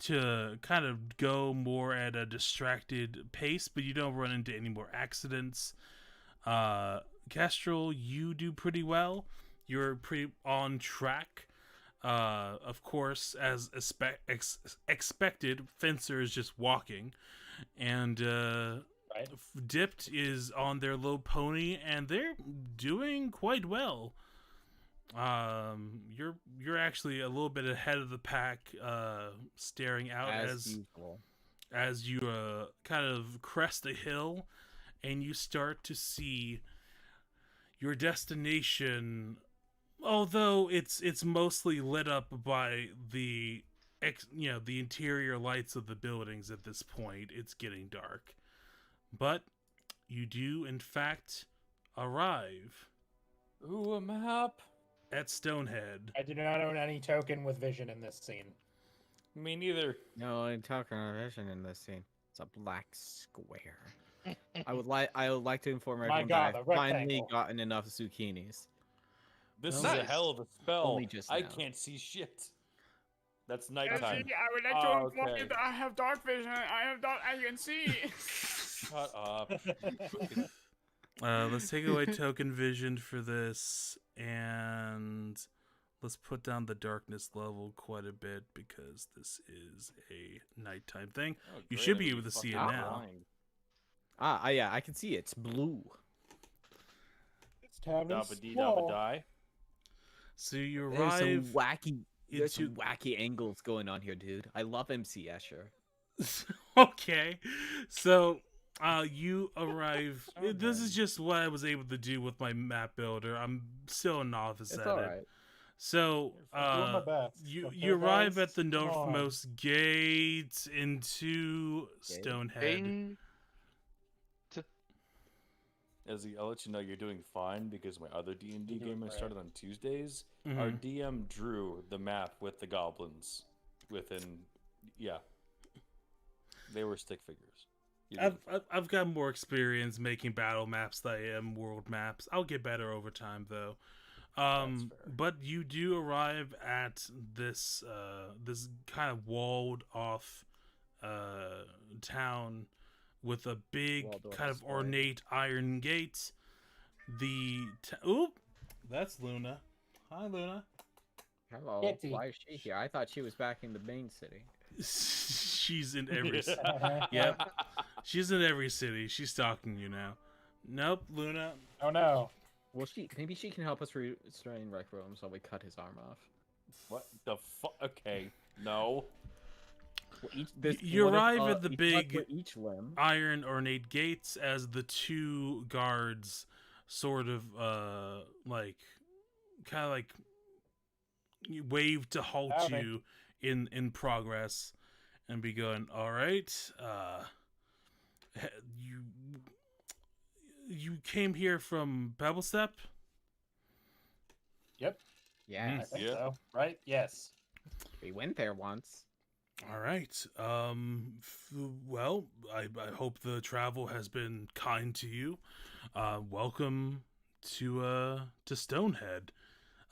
to kind of go more at a distracted pace, but you don't run into any more accidents. Kestrel, you do pretty well. You're pretty on track. Of course, as expected, Fencer is just walking, and Right. Dipped is on their low pony, and they're doing quite well. You're actually a little bit ahead of the pack, staring out As usual. as you kind of crest a hill, and you start to see your destination. Although it's mostly lit up by the the interior lights of the buildings at this point, it's getting dark. But you do, in fact, arrive Ooh, a map. at Stonehead. I do not own any token with vision in this scene. Me neither. No, I'm talking about vision in this scene. It's a black square. I would like to inform My everyone God, that a I've finally rectangle. gotten enough zucchinis. This is Nice. a hell of a spell. Only just I now. can't see shit. That's nighttime. I would like Oh, to inform okay. you that I have dark vision. I can see. Shut up. Let's take away token vision for this, and let's put down the darkness level quite a bit because this is a nighttime thing. Oh, You great, should I'm be gonna able to see it fucking now. blind. Yeah, I can see it. It's blue. This town is Dabba dee small. dabba die. So you There's arrive some wacky. There's into some wacky angles going on here, dude. I love MC Escher. okay. So you arrive. Oh, This man. is just what I was able to do with my map builder. I'm still a novice It's at all it. right. So I'm doing my best. you Okay, arrive guys? at the Come on. northmost gate into Stonehead. Bing. Ezzy, I'll let you know you're doing fine because my other D&D You're doing game I great. started on Tuesdays, our Mhm. DM drew the map with the goblins within, yeah. They were stick figures. You're doing I've got more experience making battle maps than I am world maps. I'll get better over time though. That's fair. But you do arrive at this this kind of walled off town with a big Walled off kind of square. ornate iron gate. Oop, that's Luna. Hi, Luna. Hello. Kitty. Why is she here? I thought she was back in the main city. She's in every. Yep, she's in every city. She's stalking you now. Nope, Luna. Oh no. Well, maybe she can help us restrain Rec Rooms while we cut his arm off. What the fuck? Okay, no. Well, You what if, arrive at the we cut big with each limb. iron ornate gates as the two guards sort of like kind of like wave to halt Howdy. you in progress and be going, all right, you came here from Pebble Step? Yep, Yeah, I think Yeah. so. Right? Yes. we went there once. All right. Well, I hope the travel has been kind to you. Welcome to Stonehead.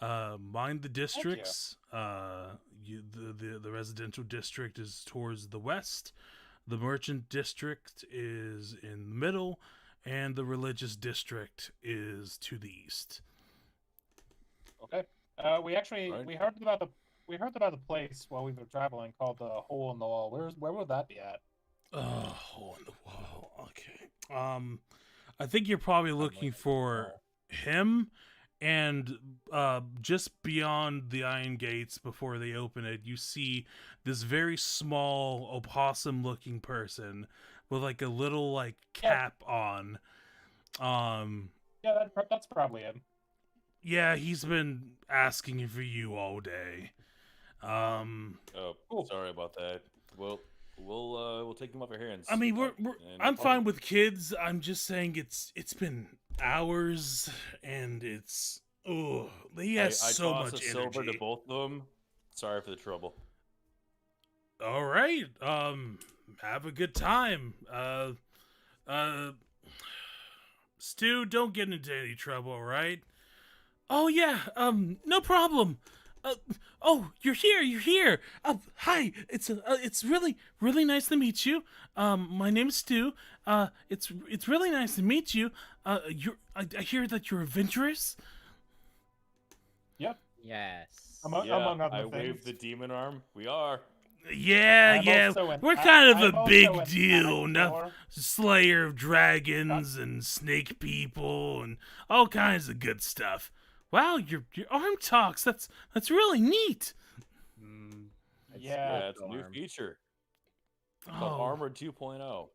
Mind the districts. The residential district is towards the west. The merchant district is in the middle, and the religious district is to the east. Okay. We actually Right. we heard about the place while we were traveling called the Hole in the Wall. Where would that be at? Hole in the wall. Okay. I think you're probably looking for him, and just beyond the iron gates before they open it, you see this very small opossum-looking person with like a little like cap on. Yeah, that's probably him. Yeah, he's been asking for you all day. Oh, Cool. sorry about that. Well, we'll take him off your hands. I mean, we're and I'm probably- fine with kids. I'm just saying it's been hours, and it's he has I so tossed much a silver energy. to both of them. Sorry for the trouble. All right, have a good time. Stu, don't get into any trouble, all right? Oh yeah, no problem. Oh, you're here. Hi. It's really nice to meet you. My name's Stu. It's really nice to meet you. I hear that you're adventurous. Yep. Yes. Among other I things. waved the demon arm. We are. Yeah, I'm also an we're a- kind of I'm a also big an deal. actor. Slayer of dragons and snake people and all kinds of good stuff. Wow, your arm talks. That's really neat. Yeah. It's a new Arm. feature. Called Oh, Armor 2.0.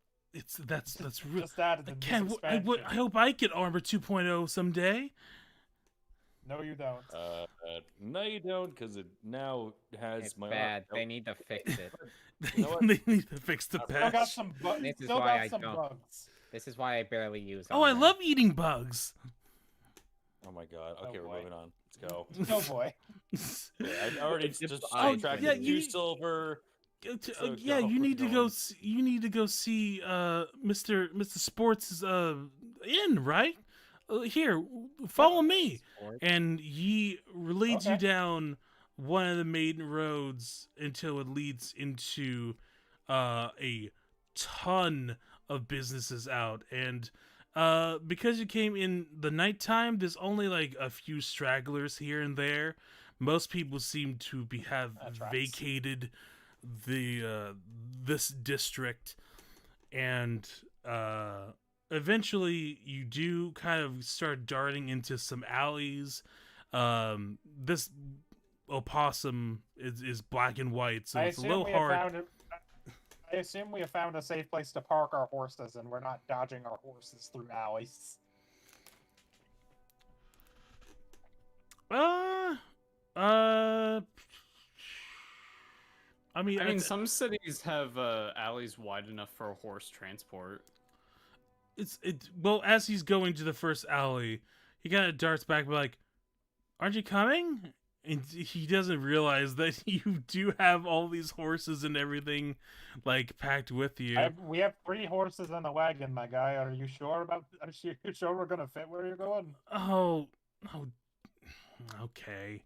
that's real. Just added in this I expansion. hope I get Armor 2.0 someday. No, you don't. No, you don't, because it now has It's my bad. arm. They need to fix it. You know what? They need to fix the Still got patch. some bugs. This is Still why got I some don't. bugs. This is why I barely use. Oh, I Armor. love eating bugs. Oh my god. Okay, Oh, we're boy. moving on. Let's go. Oh boy. Yeah, I already It's just oh, subtracted yeah, 2 you- silver. So Yeah, go, you need to we're go. going. You need to go see Mr. Sports inn, right? Here, follow me. Sport. And he leads you Okay. down one of the main roads until it leads into a ton of businesses out. And because you came in the nighttime, there's only like a few stragglers here and there. Most people seem to have That tracks. vacated the this district, and eventually you do kind of start darting into some alleys. This opossum is black and white, so I it's a assume little we have hard. found I assume we have found a safe place to park our horses, and we're not dodging our horses through alleys. I mean, I mean, some cities have alleys wide enough for horse transport. well, as he's going to the first alley, he kind of darts back, like, "Aren't you coming?" And he doesn't realize that you do have all these horses and everything, like, packed with you. We have 3 horses in the wagon, my guy. Are you sure we're gonna fit where you're going? Oh, okay.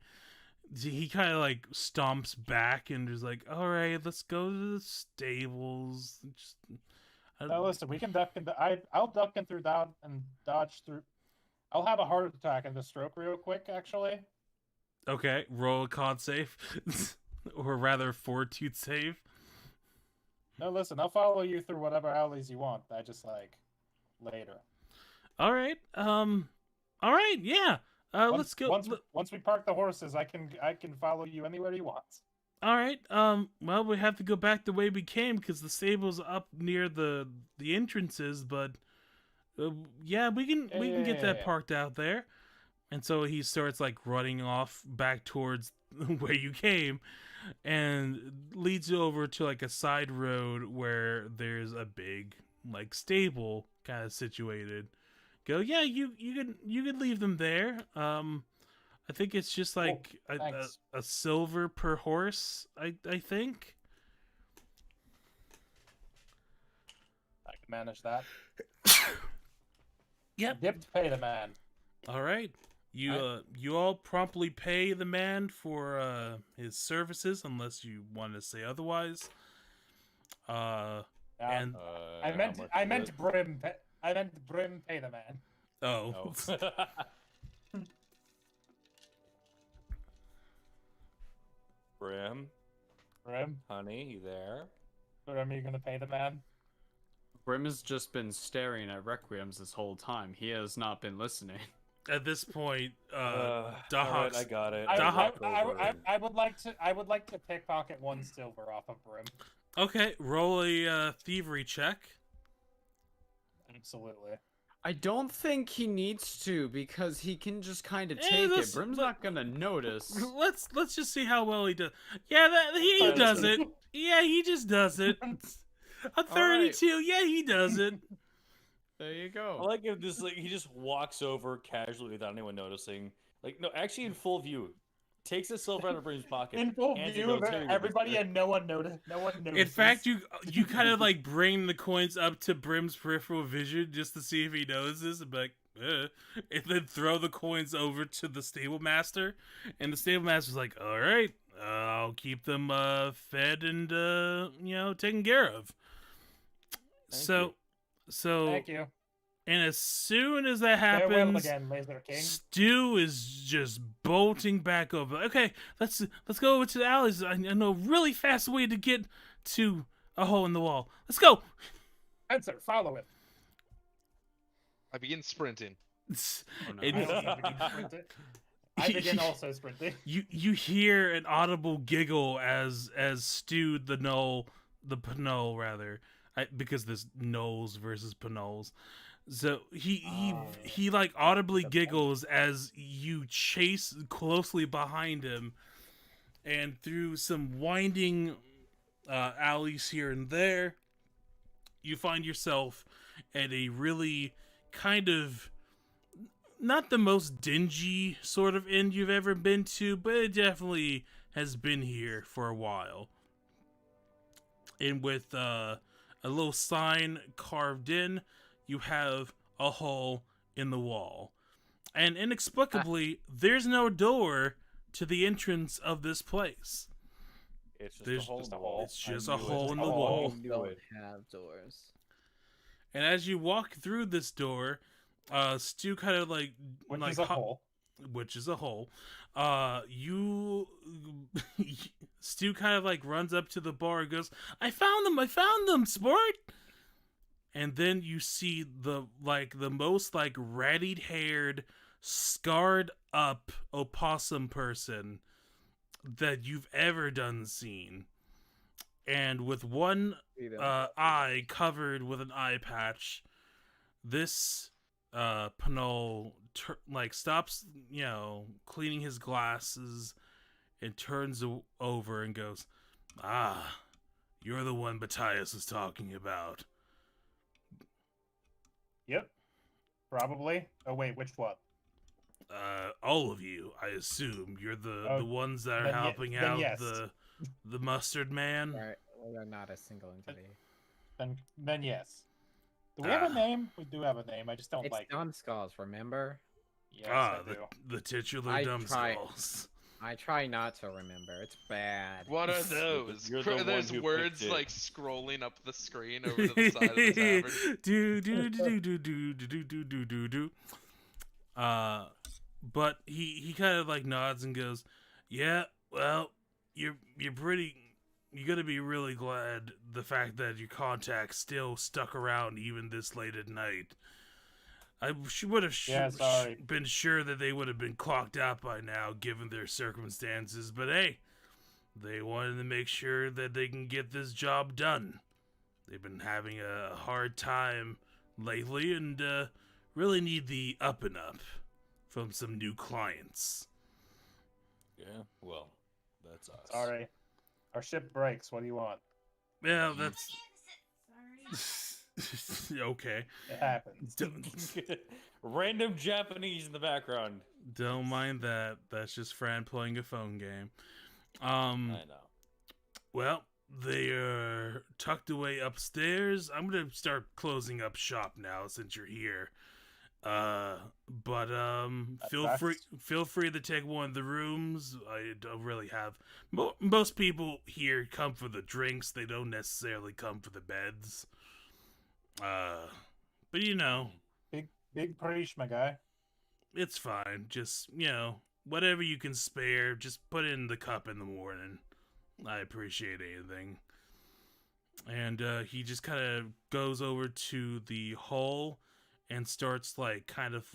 He kind of like stomps back and is like, "All right, let's go to the stables." No, listen, we can duck into. I'll duck in through that and dodge through. I'll have a heart attack and just stroke real quick, actually. Okay, roll a con save, or rather, fortitude save. No, listen, I'll follow you through whatever alleys you want. I just like later. All right. All right. Yeah. Let's go. Once we park the horses, I can follow you anywhere you want. All right. Well, we have to go back the way we came because the stable's up near the entrances. But yeah, we can get that Yeah. parked out there. And so he starts like running off back towards where you came, and leads you over to like a side road where there's a big like stable kind of situated. Go, yeah, you could leave them there. I think it's just like thanks. a silver per horse. I think. I can manage that. Yep. Gift pay the man. All right. You all promptly pay the man for his services, unless you want to say otherwise. And I meant Brim. I meant Brim pay the man. oh, Brim, Brim, honey, you there? Brim, are you gonna pay the man? Brim has just been staring at Requiems this whole time. He has not been listening. at this point, Alright, Dahawk's I got it. I would like to pickpocket 1 silver off of Brim. okay. Roll a thievery check. Absolutely. I don't think he needs to because he can just kind of Eh, take this- it. Brim's not gonna notice. Let's just see how well he does. Yeah, he does it. Yeah, he just does it. A 32. Yeah, he does it. There you I go. like if this like he just walks over casually without anyone noticing. Like no, actually in full view, takes a silver out of Brim's pocket. In full hands it view of goes, "Here you go, everybody, mister." and no one noticed. No one noticed. In fact, you kind of like bring the coins up to Brim's peripheral vision just to see if he notices, and be like, and then throw the coins over to the stable master, and the stable master's like, "All right, I'll keep them fed and taken care of." Thank So, Thank you. and as soon as that Farewell happens, again, Laser King. Stu is just bolting back over. Okay, let's go over to the alleys. I know a really fast way to get to a hole in the wall. Let's go. Spencer, follow it. I begin sprinting. Oh, no. And I begin also sprinting. you hear an audible giggle as Stu the Pnol rather, because there's gnolls versus Pnols. So he like audibly giggles as you chase closely behind him, and through some winding alleys here and there, you find yourself at a really kind of not the most dingy sort of inn you've ever been to, but it definitely has been here for a while. And with a little sign carved in, you have a hole in the wall. And inexplicably, there's no door to the entrance of this place. It's just There's a hole. just in a the hole. wall. It's just I a knew hole it. in the I wall. knew Don't it. have doors. And as you walk through this door, Stu kind of like Which is a hole. which is a hole. Stu kind of like runs up to the bar and goes, I found them, sport. And then you see the most like ratty haired, scarred up opossum person that you've ever done seen. And with one eye covered with an eye patch, this Pnol stops, cleaning his glasses and turns over and goes, "Ah, you're the one Matthias was talking about." Yep. Probably. Oh wait, which one? All of you, I assume. You're the Oh, ones that are then helping then out yes. the mustard man. Right. Well, they're not a single entity. Then yes. Do we have Ah. a name? We do have a name. I just don't It's like. DUMBSKULLS, remember? Yes, I do. The titular I DUMBSKULLS. I try not to remember. It's bad. What are those? You're the one There's who words picked it. like scrolling up the screen over to the side of the tavern. do do do do do do do do do do. But he kind of like nods and goes, "Yeah, well, you're gonna be really glad the fact that your contacts still stuck around even this late at night. I would have Yeah, sorry. been sure that they would have been clocked out by now, given their circumstances. But hey, they wanted to make sure that they can get this job done. They've been having a hard time lately, and really need the up and up from some new clients." Yeah, well, that's us. Sorry. Our ship breaks. What do you want? Yeah, that's okay. It happens. Random Japanese in the background. Don't mind that. That's just Fran playing a phone game. I know. Well, they are tucked away upstairs. I'm gonna start closing up shop now since you're here. But feel free to take one of the rooms. I don't really have most people here come for the drinks. They don't necessarily come for the beds. But you know, Big preach, my guy. it's fine. Just, whatever you can spare, just put it in the cup in the morning. I appreciate anything. And he just kind of goes over to the hall and starts kind of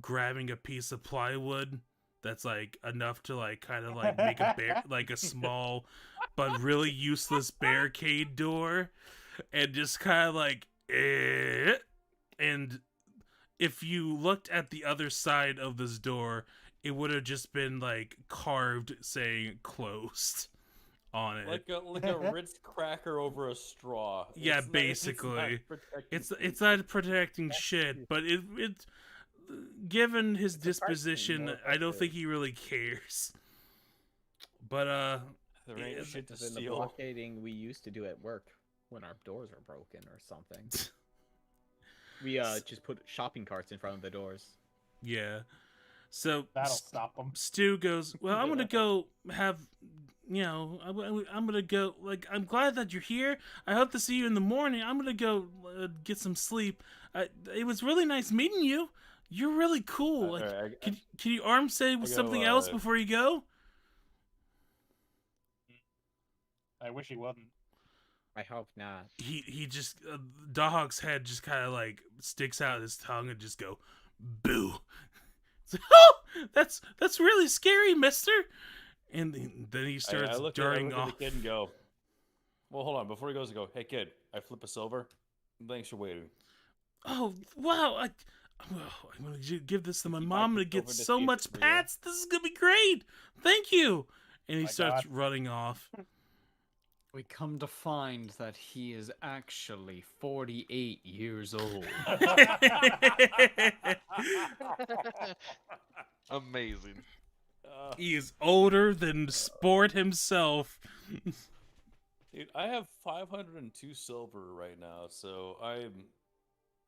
grabbing a piece of plywood that's enough to make a a small but really useless barricade door, and just kind of and if you looked at the other side of this door, it would have just been carved saying closed on it, like a Ritz cracker over a straw. Yeah, basically. It's not protecting shit, but it given his disposition, I don't think he really cares. But there ain't shit to In the steal. blockading we used to do at work when our doors were broken or something. We just put shopping carts in front of the doors. Yeah. So That'll stop them. Stu goes, well, I'm gonna go have, I'm gonna go. I'm glad that you're here. I hope to see you in the morning. I'm gonna go get some sleep. It was really nice meeting you. You're really cool. Can you arm say something else before you go? I wish he wouldn't. I hope not. He just Dahawk's head just kind of sticks out his tongue and just go boo. It's like, oh, that's really scary, mister. And then he starts darting off. At the kid and go, well, hold on. Before he goes, I go, hey kid, I flip a silver. Thanks for waiting. Oh wow! I'm gonna give this to my mom. I'm gonna get so much pats. This is gonna be great. Thank you. And he starts running off. We come to find that he is actually 48 years old. Amazing. He is older than Sport himself. Dude, I have 502 silver right now, so I'm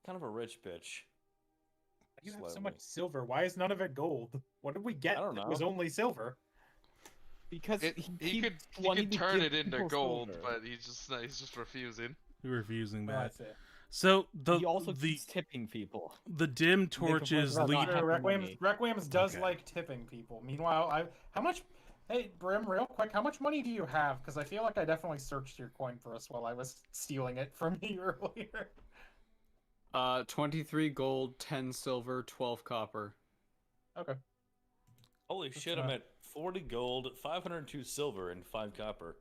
kind of a rich bitch. You have so much silver. Why is none of it gold? What did we get? I don't know. It was only silver. Because he could turn it into gold, but he's just refusing. Refusing Oh, I that. see. So he also keeps tipping people. The dim torches lead. Requiem's does like tipping people. Meanwhile, how much? Hey, Brim, real quick, how much money do you have? Because I feel like I definitely searched your coin purse while I was stealing it from you earlier. 23 gold, 10 silver, 12 copper. Okay. Holy shit, I'm at 40 gold, 502 silver, and 5 copper.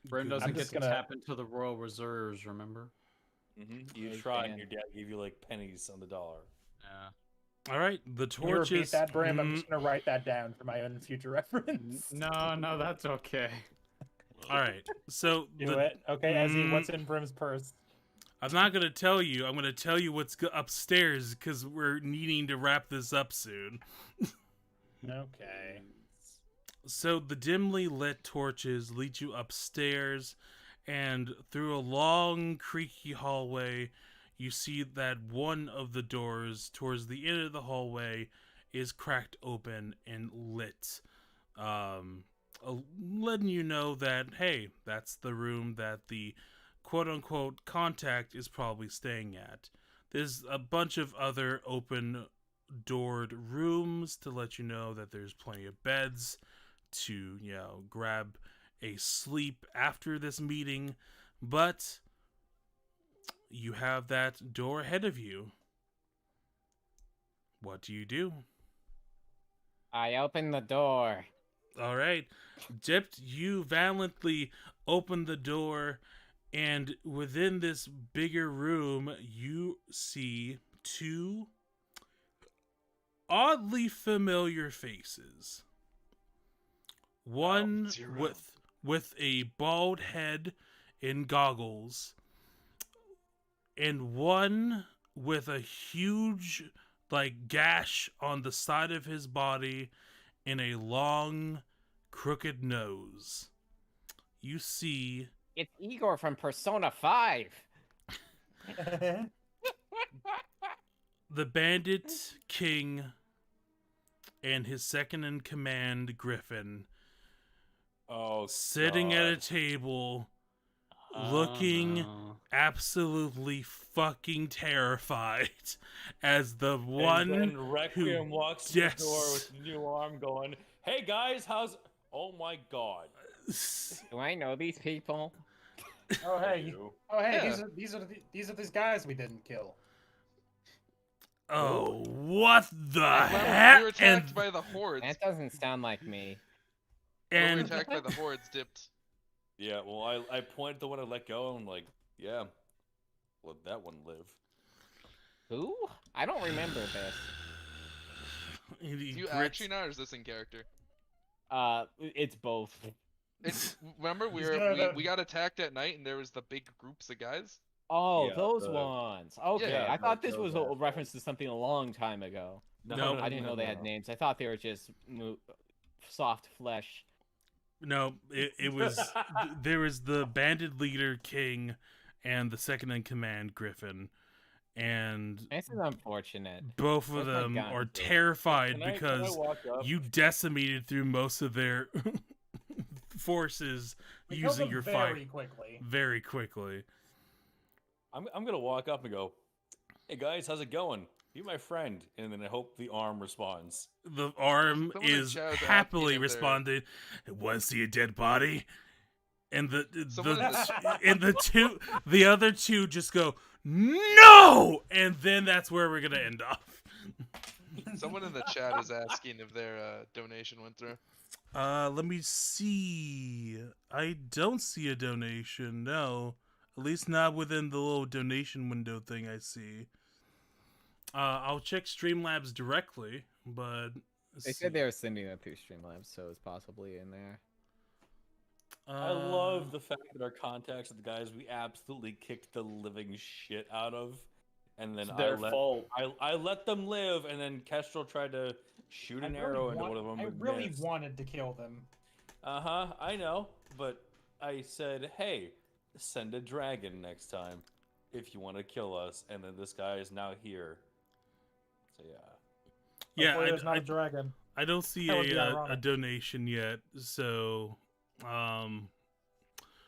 Brim doesn't get to tap into the royal reserves, remember? You tried, and your dad gave you pennies on the dollar. Yeah. All right, the Can you torches. repeat that, Brim? I'm just gonna write that down for my own future reference. No, that's okay. All right, so Do it. Okay, Ezzy, what's in Brim's purse? I'm not gonna tell you. I'm gonna tell you what's upstairs because we're needing to wrap this up soon. Okay. So the dimly lit torches lead you upstairs, and through a long, creaky hallway, you see that one of the doors towards the end of the hallway is cracked open and lit, letting you know that, hey, that's the room that the quote-unquote contact is probably staying at. There's a bunch of other open doored rooms to let you know that there's plenty of beds to, grab a sleep after this meeting, but you have that door ahead of you. What do you do? I open the door. All right. Dipped, you valiantly open the door, and within this bigger room, you see two oddly familiar faces. One with a bald head and goggles, and one with a huge, like gash on the side of his body and a long, crooked nose. You see It's Igor from Persona 5. the Bandit King and his second in command, Griffin, Oh, sitting at a God. table, looking absolutely fucking terrified as the And one then Requiem walks in the Yes. door with the new arm going, "Hey guys, how's... Oh my God. Do I know these people? Oh hey, You. oh hey, Yeah. these are these guys we didn't kill. Oh, what the Remember, heck? we were attacked by the hordes. That doesn't sound like me. When we and were attacked by the hordes, dipped. Yeah, well, I pointed the one I let go, and I'm like, yeah, let that one live. Who? I don't remember this. he Do you grits- actually know, or is this in character? It's both. It's, remember, He's gonna- we got attacked at night, and there was the big groups of guys. Oh, Yeah, those the- ones. Okay, Yeah, I thought this those was a assholes. reference to something a long time ago. No, I didn't know they had names. I thought they were just soft flesh. No, it was there was the bandit leader King and the second in command Griffin, and This is unfortunate. both of Where's my them gun? are terrified Can I because walk up? you decimated through most of their forces We killed using them your very fight quickly. very quickly. I'm gonna walk up and go, "Hey guys, how's it going? Be my friend," and then I hope the arm responds. The arm Someone in is chat was happily asking if they're- responded, "Want to see a dead body?" And Someone in the other two just go, "No!" And then that's where we're gonna end off. Someone in the chat is asking if their donation went through. Let me see. I don't see a donation. No, at least not within the little donation window thing I see. I'll check Streamlabs directly, but They said they were sending it through Streamlabs, so it's possibly in there. I love the fact that our contacts are the guys we absolutely kicked the living shit out of, and then It's their fault. I let them live, and then Kestrel tried to shoot an arrow into one of them. I and really missed. wanted to kill them. I know, but I said, hey, send a dragon next time if you want to kill us, and then this guy is now here. So yeah. Hopefully there's not a dragon. I don't see That would be a ironic. donation yet, so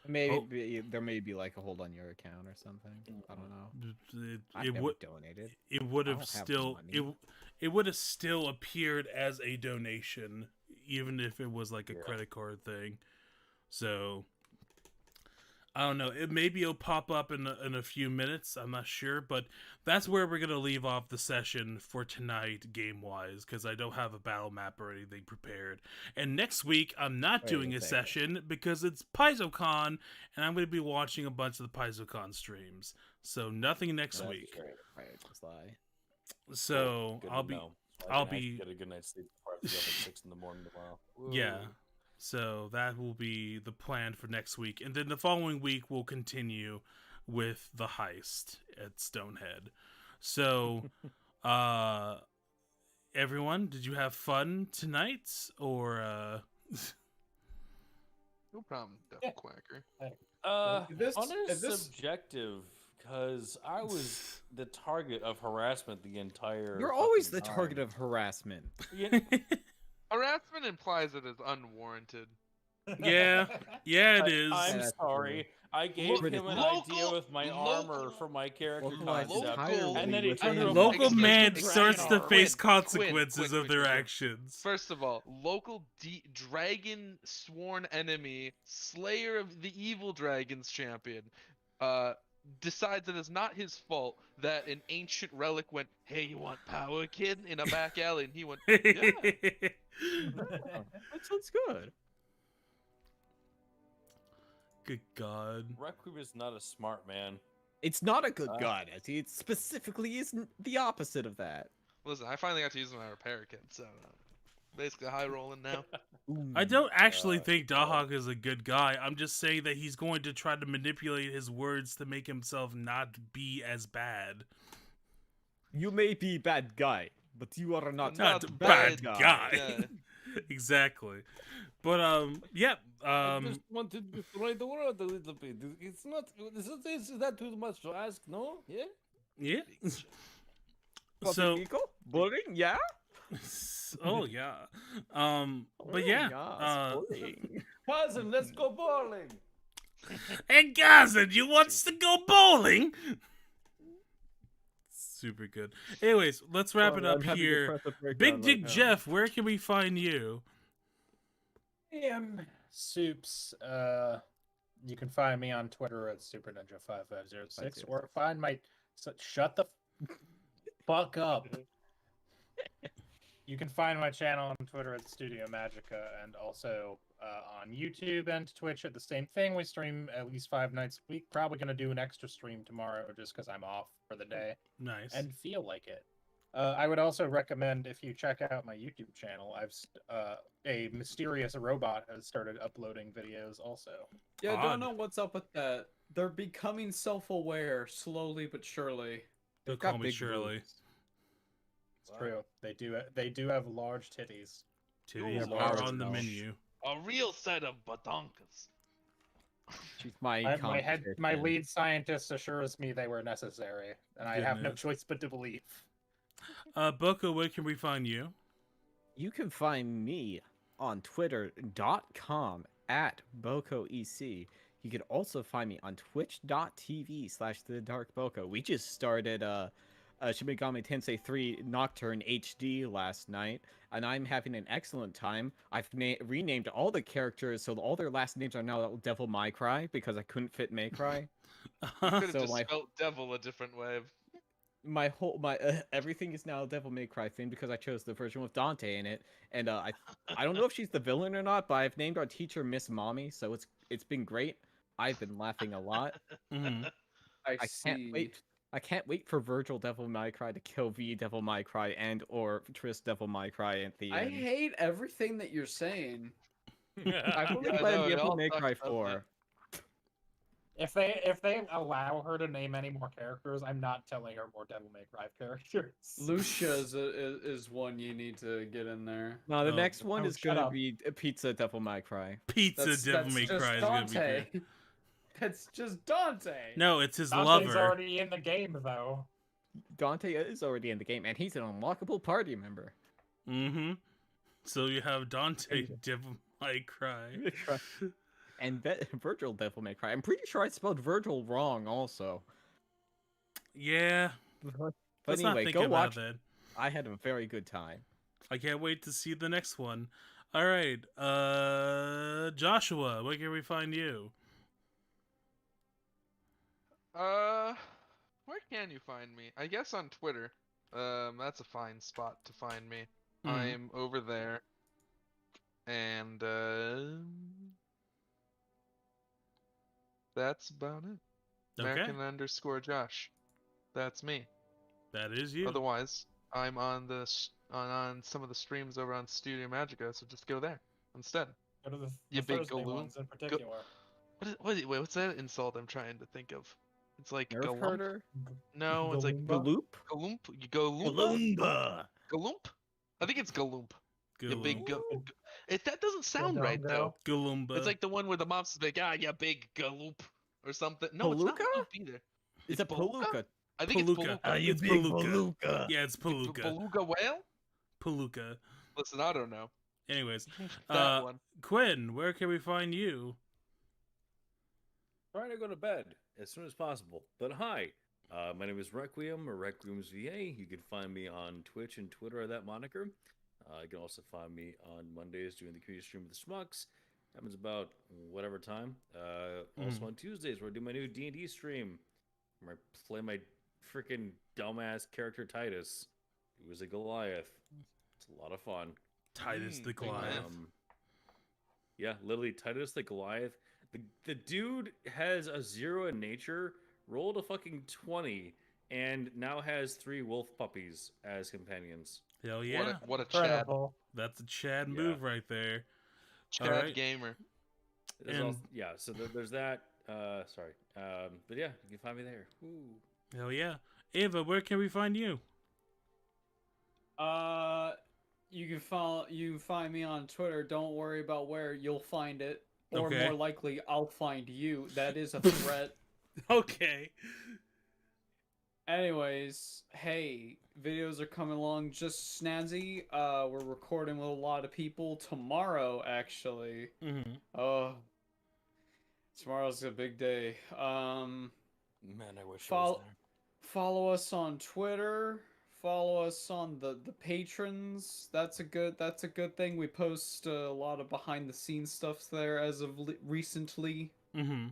Maybe there may be like a hold on your account or something. I don't know. I've never donated. it would I have don't have still money. it would have still appeared as a donation, even if it was like a Yeah. credit card thing. So I don't know. Maybe it'll pop up in a few minutes. I'm not sure, but that's where we're gonna leave off the session for tonight, game wise, because I don't have a battle map or anything prepared. And next week, I'm not Wait doing a a second. session because it's PaizoCon, and I'm gonna be watching a bunch of the PaizoCon streams. So nothing next That's week. great. Right, just lie. So Good I'll to be know. So I I'll can actually be- get a good night's sleep before I have to get up at 6 in the morning tomorrow. Yeah. Woo. So that will be the plan for next week. And then the following week we'll continue with the heist at Stonehead. So everyone, did you have fun tonight or No problem, Devil Yeah. Quacker. Fun is this- subjective because I was the target of harassment the entire. You're always the fucking target time. of harassment. Yeah, Harassment implies it is unwarranted. Yeah, it is. I'm That's sorry. I gave Look- him an local- idea with my local- armor for my character Localized concept, entirely and then he with turned a around Local Excuse me, man excuse me, starts to Quinn, face Quinn, consequences Quinn, of their Quinn. actions. First of all, local dragon sworn enemy, slayer of the evil dragons champion, decides that it's not his fault that an ancient relic went, "Hey, you want power, kid?" in a back alley, and he went, "Yeah." That sounds good. Good God. Requiem is not a smart man. It's not a good god, Ezzy. It specifically isn't the opposite of that. Listen, I finally got to use my repair kit, so basically high rolling now. I don't actually Uh, think Dahak is a good guy. I'm just saying that he's going to try to manipulate his words to make himself not be as bad. You may be bad guy. but you are not, Not Not a bad bad guy. guy. Yeah. Exactly. But yeah. I just want to destroy the world a little bit. It's not. Is that too much to ask? No. Yeah. Yeah. Puppy So Nico? Bullying? Yeah? oh yeah. But Oh, yeah. bullying. Cousin, let's go bowling. Hey cousin, you wants to go bowling? Super good. Anyways, let's wrap it up here. Big Dick Jeff, where can we find you? Soups. You can find me on Twitter at Super Ninja 5506 or find my. Shut the fuck up. You can find my channel on Twitter at Studio Magica and also on YouTube and Twitch at the same thing. We stream at least 5 nights a week. Probably going to do an extra stream tomorrow just because I'm off for the day. Nice. And feel like it. I would also recommend if you check out my YouTube channel. A mysterious robot has started uploading videos also. Yeah, I Odd. don't know what's up with that. They're becoming self-aware slowly but surely. They'll got call me big Shirley. boobs. It's true. They do have large titties. Titties Ooh, are large on the mouth. menu. A real set of badonkas. She's my My lead scientist assures me they were necessary, and I have no Goodness. choice but to believe. Boko, where can we find you? You can find me on twitter.com at BokoEC. You can also find me on twitch.tv/TheDarkBoko. We just started Shin Megami Tensei 3 Nocturne HD last night, and I'm having an excellent time. I've renamed all the characters, so all their last names are now Devil May Cry, because I couldn't fit May Cry. Could have So just my- spelled devil a different way. My everything is now Devil May Cry themed because I chose the version with Dante in it, and I don't know if she's the villain or not, but I've named our teacher Miss Mommy, so it's been great. I've been laughing a lot. Mhm. I can't wait. I can't wait for Virgil Devil May Cry to kill V Devil May Cry and or Triss Devil May Cry at the I end. hate everything that you're saying. I've only Yeah, I played know, it Devil all May sucks, Cry doesn't 4. If they allow her to name any more characters, I'm not telling her more Devil May Cry characters. Lucia is one you need to get in there. No, the Oh. next one Oh, is shut gonna up. be Pizza Devil May Cry. Pizza Devil May just Cry is gonna be Dante. great. That's just Dante. No, it's his Dante's lover. already in the game though. Dante is already in the game, and he's an unlockable party member. Mm-hmm. So you have Dante Devil May Cry. And Virgil Devil May Cry. I'm pretty sure I spelled Virgil wrong also. Yeah. But Let's anyway, not think go about watch. that. I had a very good time. I can't wait to see the next one. All right. Joshua, where can we find you? Where can you find me? I guess on Twitter. That's a fine spot to find me. Mhm. I'm over there. And that's about it. Okay. American_Josh. That's me. That is you. Otherwise, I'm on on some of the streams over on Studio Magica, so just go there instead. Go to the You big Thursday galoon. ones in particular. What's that insult I'm trying to think of? It's like Nerf galump? herder? No, it's like Galumba? Galoop? galump. You go galump. I think it's galump. You big Galumba. That doesn't sound right though. Galumba. It's like the one where the mom's is like, you big galump or something. No, it's not Palooka? galump either. It's a Palooka. I think Palooka. it's It's Palooka. Yeah, it's Palooka. Beluga whale? Palooka. Listen, I don't know. Anyways, That one. Quinn, where can we find you? Trying to go to bed as soon as possible. But hi, my name is Requiem or Requiem's VA. You can find me on Twitch and Twitter at that moniker. You can also find me on Mondays doing the community stream with the Schmucks. Happens about whatever time. Also on Tuesdays, where I do my new D&D stream, where I play my freaking dumbass character Titus, who is a Goliath. It's a lot of fun. Titus the Goliath. Yeah, literally Titus the Goliath. The dude has a 0 in nature, rolled a fucking 20, and now has 3 wolf puppies as companions. Hell yeah. What a Chad. Incredible. That's a Chad Yeah. move right there. Chad Alright. gamer. There's And- also, yeah, so there's that. Sorry. But yeah, you can find me there. Woo. Hell yeah. Ava, where can we find you? You can find me on Twitter. Don't worry about where you'll find it, or Okay. more likely, I'll find you. That is a threat. Okay. Anyways, hey, videos are coming along just snazzy. We're recording with a lot of people tomorrow, actually. Mm-hmm. Oh, tomorrow's a big day. Man, I wish I was Follow there. follow us on Twitter. Follow us on the patrons. That's a good thing. We post a lot of behind the scenes stuff there as of recently. Mm-hmm.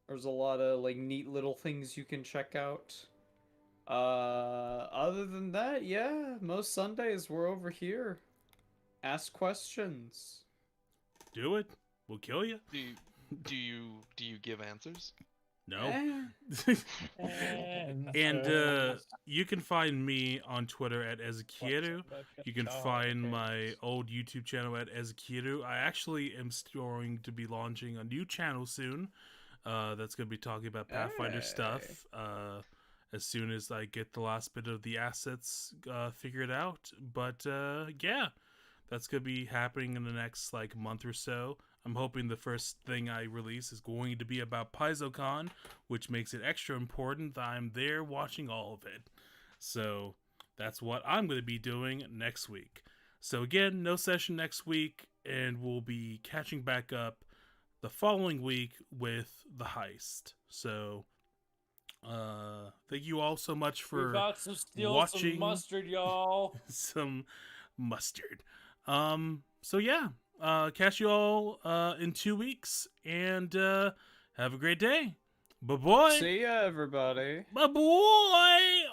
There's a lot of like neat little things you can check out. Other than that, yeah, most Sundays we're over here. Ask questions. Do it. We'll kill you. Do you give answers? No. Eh. And you can find me on Twitter at Ezekielu. You can find my old YouTube channel at Ezekielu. I actually am going to be launching a new channel soon. That's going to be talking about Pathfinder stuff. As soon as I get the last bit of the assets figured out. But yeah, that's going to be happening in the next like month or so. I'm hoping the first thing I release is going to be about PaizoCon, which makes it extra important that I'm there watching all of it. So that's what I'm going to be doing next week. So again, no session next week, and we'll be catching back up the following week with the heist. So thank you all so much We're for about to steal watching some mustard, y'all. some mustard. So yeah, catch you all in 2 weeks, and have a great day. Bye bye. See ya, everybody. Bye bye.